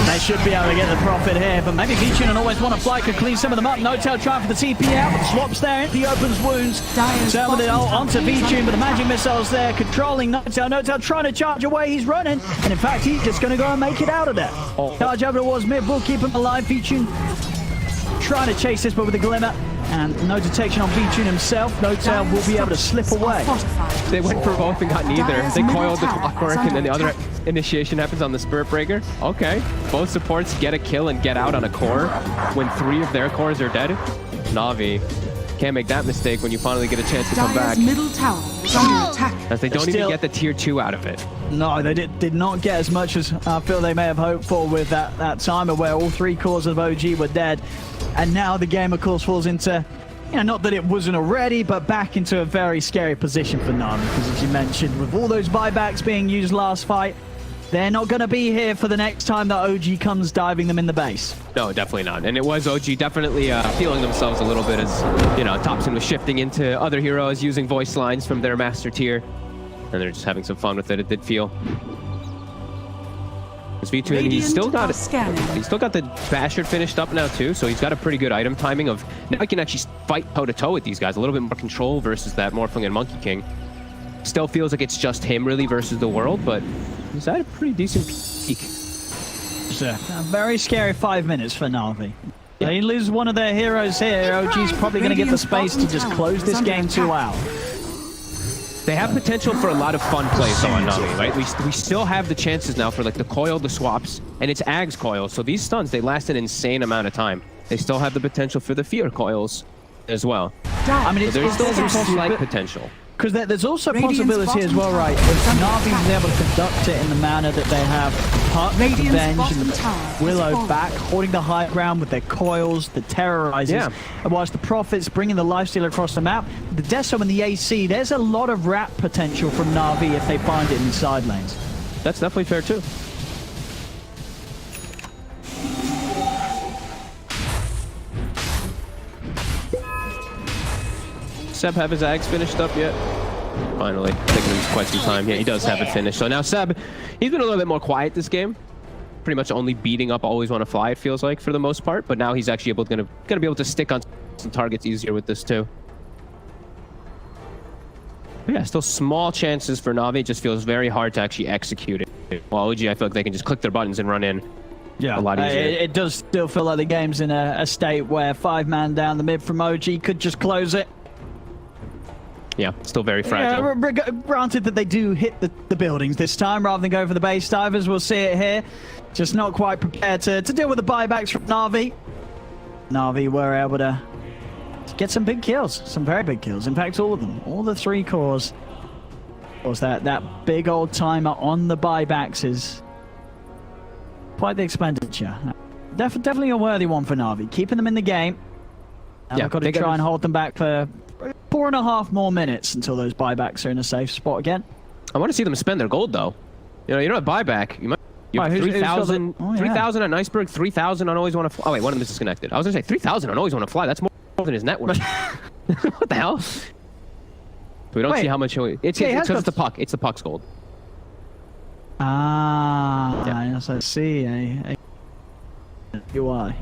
F: They should be able to get the profit here, but maybe Vichun and Always Want to Fly could clean some of them up. Notel trying for the TP out, but swaps there. He opens wounds. Turn with it all onto Vichun, but the magic missiles there controlling Notel. Notel trying to charge away. He's running, and in fact, he's just going to go and make it out of there. Charge over towards mid. We'll keep him alive. Vichun trying to chase this, but with a glimmer. And no detection on Vichun himself. Notel will be able to slip away.
G: They went for both and got neither. They coiled the clockwork, and then the other initiation happens on the Spirit Breaker. Okay. Both supports get a kill and get out on a core when 3 of their cores are dead. Navi can't make that mistake when you finally get a chance to come back.
I: Middle tower is under attack.
G: As they don't even get the tier 2 out of it.
F: No, they did not get as much as I feel they may have hoped for with that timer where all 3 cores of OG were dead. And now the game, of course, falls into, not that it wasn't already, but back into a very scary position for Navi. Because as you mentioned, with all those buybacks being used last fight, they're not going to be here for the next time that OG comes diving them in the base.
G: No, definitely not. And it was OG definitely feeling themselves a little bit as, Thompson was shifting into other heroes, using voice lines from their master tier. And they're just having some fun with it, it did feel. V2, and he's still got the Bastard finished up now too, so he's got a pretty good item timing of now he can actually fight toe-to-toe with these guys. A little bit more control versus that Morphling and Monkey King. Still feels like it's just him really versus the world, but he's had a pretty decent peak.
F: It's a very scary 5 minutes for Navi. They lose one of their heroes here. OG's probably going to get the space to just close this game 2 out.
G: They have potential for a lot of fun plays on Navi, right? We still have the chances now for like the coil, the swaps, and it's Ag's coil. So these stuns, they last an insane amount of time. they still have the potential for the fear coils as well.
F: I mean,
G: So there's still some
F: possible-
G: slight potential.
F: Because there's also
I: Radiant's
F: possibility as well,
I: bottom
F: right?
I: tower
F: If
I: is under
F: Na'Vi
I: attack.
F: is able to conduct it in the manner that they have, Puck,
I: Radiant's
F: Revenge, and
I: bottom
F: the
I: tower is
F: Willow
I: falling.
F: back, holding the high ground with their coils, the terrorizers,
G: Yeah.
F: and whilst the Prophets bringing the lifesteal across the map, the Deso and the AC, there's a lot of wrap potential from Na'Vi if they find it in the side lanes.
G: That's definitely fair too. Seb have his Ags finished up yet? Finally, taking him quite some time. Yeah, he does have it finished. So now Seb, he's been a little bit more quiet this game. Pretty much only beating up Always Want to Fly, it feels like, for the most part. But now he's actually gonna be able to stick on some targets easier with this too. But yeah, still small chances for Na'Vi. It just feels very hard to actually execute it. While OG, I feel like they can just click their buttons and run in.
F: Yeah,
G: a lot easier.
F: it does still feel like the game's in a state where 5-man down the mid from OG could just close it.
G: Yeah, still very fragile.
F: Yeah, granted that they do hit the buildings this time rather than go for the base divers. We'll see it here. Just not quite prepared to deal with the buybacks from Na'Vi. Na'Vi were able to get some big kills, some very big kills. In fact, all of them, all the 3 cores. Of course, that big old timer on the buybacks is quite the expenditure. Definitely a worthy one for Na'Vi, keeping them in the game. And we've got to try and hold them back for 4.5 more minutes until those buybacks are in a safe spot again.
G: I want to see them spend their gold though. You know a buyback. You have 3,000 3,000 on Iceberg, 3,000 on Always Want to Fly. Oh wait, one of them is disconnected. I was gonna say 3,000 on Always Want to Fly. That's more than his net worth. What the hell? We don't see how much. It's the puck. It's the puck's gold.
F: Yes, I see. UI.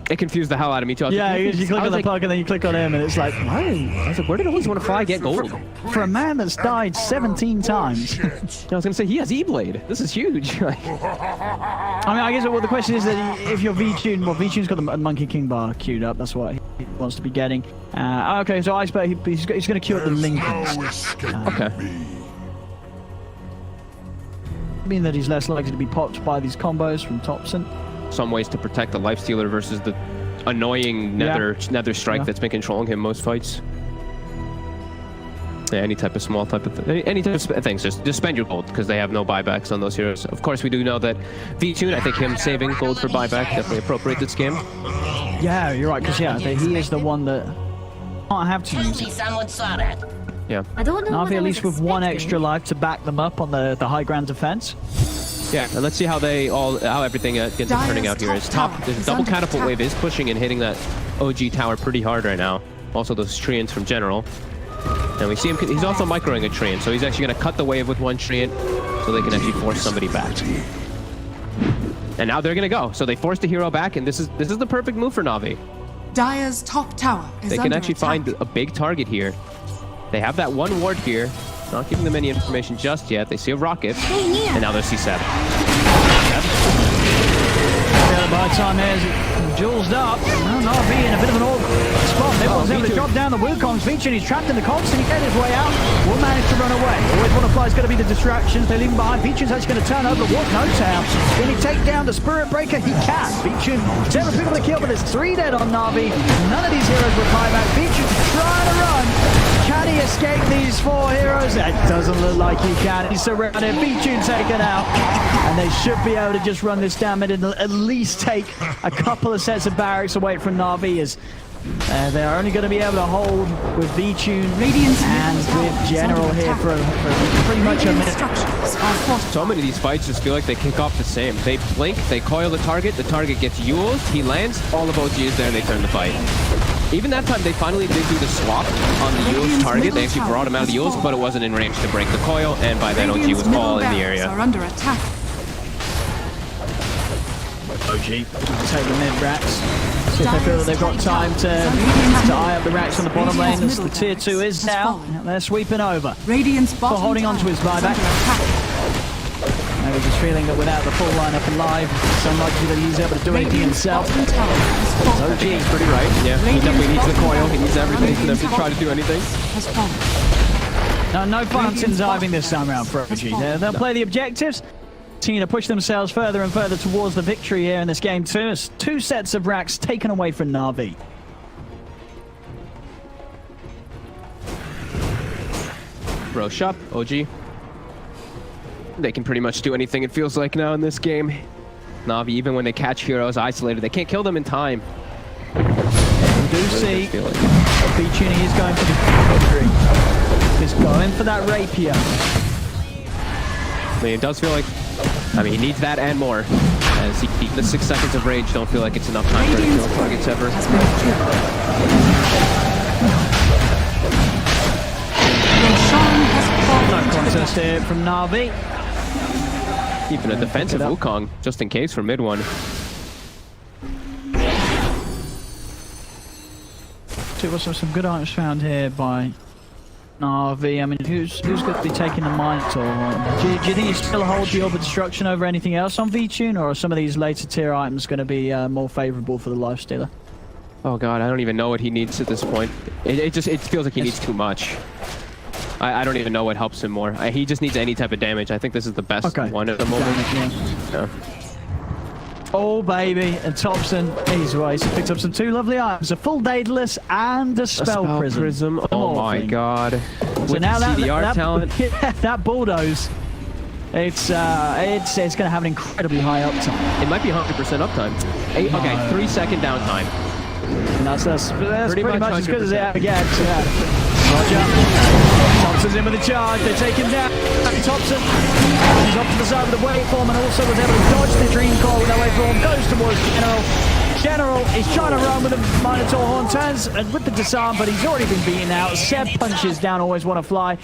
G: It confused the hell out of me too.
F: Yeah, you click on the puck and then you click on him and it's like,
G: I was like, where did Always Want to Fly get gold?
F: For a man that's died 17 times.
G: I was gonna say he has E-Blade. This is huge.
F: I mean, I guess the question is that if you're V-Tune, well, V-Tune's got the Monkey King bar queued up. That's what he wants to be getting. Okay, so Iceberg, he's going to queue up the Lincolns.
G: Okay.
F: Mean that he's less likely to be popped by these combos from Thompson.
G: Some ways to protect the Lifestealer versus the annoying Nether Strike that's been controlling him most fights. Yeah, any type of small type of any type of things. Just spend your gold because they have no buybacks on those heroes. Of course, we do know that V-Tune, I think him saving gold for buyback definitely appropriate this game.
F: Yeah, you're right, because he is the one that can't have to use it.
B: Someone saw that.
G: Yeah.
H: I don't know.
F: Na'Vi at least with 1 extra life to back them up on the high ground defense.
G: Yeah, and let's see how everything ends up turning out here. His this double catapult wave is pushing and hitting that OG tower pretty hard right now. Also those treants from General. And we see him, he's also microing a treant, so he's actually going to cut the wave with 1 treant so they can actually force somebody back. And now they're going to go. So they forced the hero back, and this is the perfect move for Na'Vi.
I: Dire's top tower is
G: They
I: under
G: can actually
I: attack.
G: find a big target here. They have that 1 ward here. Not giving them any information just yet. They see a rocket, and now they see 7.
F: By the time there's Jules up, well, Na'Vi in a bit of an awkward spot. Everyone's able to drop down the Wukong's feature, and he's trapped in the constant. He get his way out, will manage to run away. Always Want to Fly is going to be the distractions. They leave him behind. Feature's actually going to turn over the ward. No town. Can he take down the Spirit Breaker? He can. Feature several people to kill, but there's 3 dead on Na'Vi. None of these heroes reply back. Feature trying to run. Can he escape these 4 heroes? It doesn't look like he can. He's surrounded. V-Tune taken out. And they should be able to just run this damage and at least take a couple of sets of barracks away from Na'Vi as they are only going to be able to hold with V-Tune and with General here for pretty much a minute.
G: So many of these fights just feel like they kick off the same. They blink, they coil the target gets Yules, he lands, all of OG is there, and they turn the fight. Even that time, they finally did do the swap on the Yules target. They actually brought him out of the Yules, but it wasn't in range to break the coil, and by then OG was all in the area.
I: Are under attack.
F: OG take the mid racks. See if they feel that they've got time to eye up the racks on the bottom lane as the tier 2 is now. They're sweeping over.
I: Radiant's bottom
F: holding on to his buyback. Maybe just feeling that without the full lineup alive, it's unlikely that he's able to do anything himself.
G: OG is pretty right. Yeah, he definitely needs the coil. He needs everything for them to try to do anything.
F: No fountain diving this time around for OG. They'll play the objectives. continue to push themselves further and further towards the victory here in this game too. As 2 sets of racks taken away from Na'Vi.
G: Roche up, OG. They can pretty much do anything, it feels like, now in this game. Na'Vi, even when they catch heroes isolated, they can't kill them in time.
F: We do see B-Tuning is going for the victory. He's going for that rapier.
G: I mean, it does feel like, I mean, he needs that and more. As the 6 seconds of rage don't feel like it's enough time for him to kill targets ever.
F: No contest here from Na'Vi.
G: Even a defensive Wukong, just in case for mid one.
F: Some good items found here by Na'Vi. I mean, who's going to be taking the Minotaur? Do you think you still hold the Orb of Destruction over anything else on V-Tune, or are some of these later tier items going to be more favorable for the Lifestealer?
G: Oh god, I don't even know what he needs at this point. It feels like he needs too much. I don't even know what helps him more. He just needs any type of damage. I think this is the best one at the moment. Yeah.
F: Oh baby, and Thompson, he's picked up some 2 lovely items, a full Daedalus and a Spell Prism.
G: Oh my god.
F: So
G: with
F: now that
G: talent.
F: that bulldoze, it's going to have an incredibly high uptime.
G: It might be 100% uptime. 3-second downtime.
F: And that's pretty much as good as it ever gets. Yeah. Roger. Thompson's in with a charge. They take him down. Thompson. He's off to the side of the waveform and also was able to dodge the Dream Core with that waveform. Goes towards General. General is trying to run with the Minotaur Horn. Turns and with the disarm, but he's already been beaten out. Seb punches down. Always want to fly.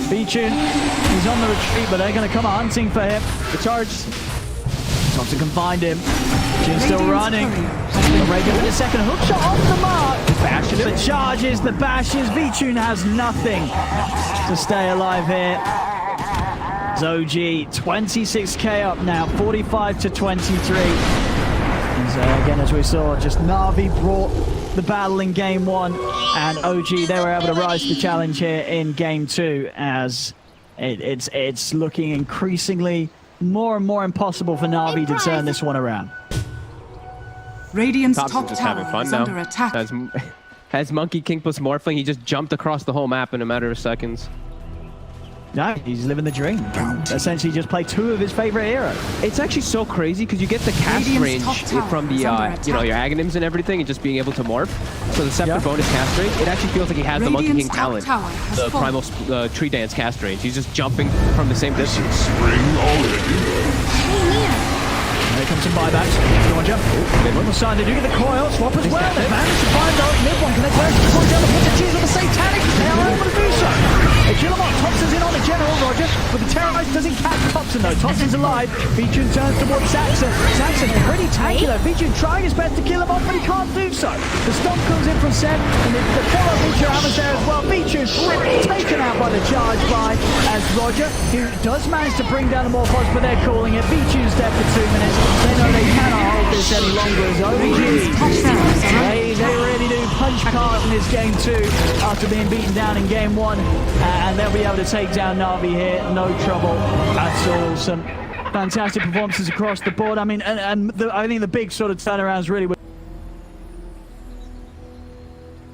F: B-Tune. He's on the retreat, but they're going to come hunting for him. The charge. Thompson can find him. Jin's still running. Reagan with a second hook shot off the mark. The charges, the bashes. V-Tune has nothing to stay alive here. OG 26k up now, 45 to 23. And again, as we saw, just Na'Vi brought the battle in game 1, and OG, they were able to rise to the challenge here in game 2, as it's looking increasingly more and more impossible for Na'Vi to turn this one around.
I: Radiant's
G: Thompson's
I: top
G: just
I: tower
G: having fun
I: is
G: now.
I: under attack.
G: As Monkey King plus Morphling, he just jumped across the whole map in a matter of seconds.
F: No, he's living the dream. Essentially just play 2 of his favorite heroes.
G: It's actually so crazy because you get the cast range from the, your Aghanims and everything, and just being able to morph. So the Scepter bonus cast range, it actually feels like he has the Monkey King talent. The Primal Tree Dance cast range. He's just jumping from the same distance.
J: Spring already.
F: Here comes some buybacks. Georgia. On the side, they do get the coil. Swap as well. They managed to find out mid one. Can they close the point down to put the cheese on the Satanic? They are able to do so. Killamont, Thompson's in on the General, Roger. But the Terrorize doesn't catch Thompson though. Thompson's alive. V-Tune turns towards Saxon. Saxon pretty tanky though. V-Tune trying his best to kill him off, but he can't do so. The stomp comes in from Seb, and the follow feature hammers there as well. V-Tune taken out by the charge by as Roger, who does manage to bring down the Morphos, but they're calling it. V-Tune's dead for 2 minutes. They know they cannot hold this any longer as OG. They really do punch card in this game 2 after being beaten down in game 1. And they'll be able to take down Na'Vi here, no trouble at all. Some fantastic performances across the board. I mean, I think the big sort of turnarounds really were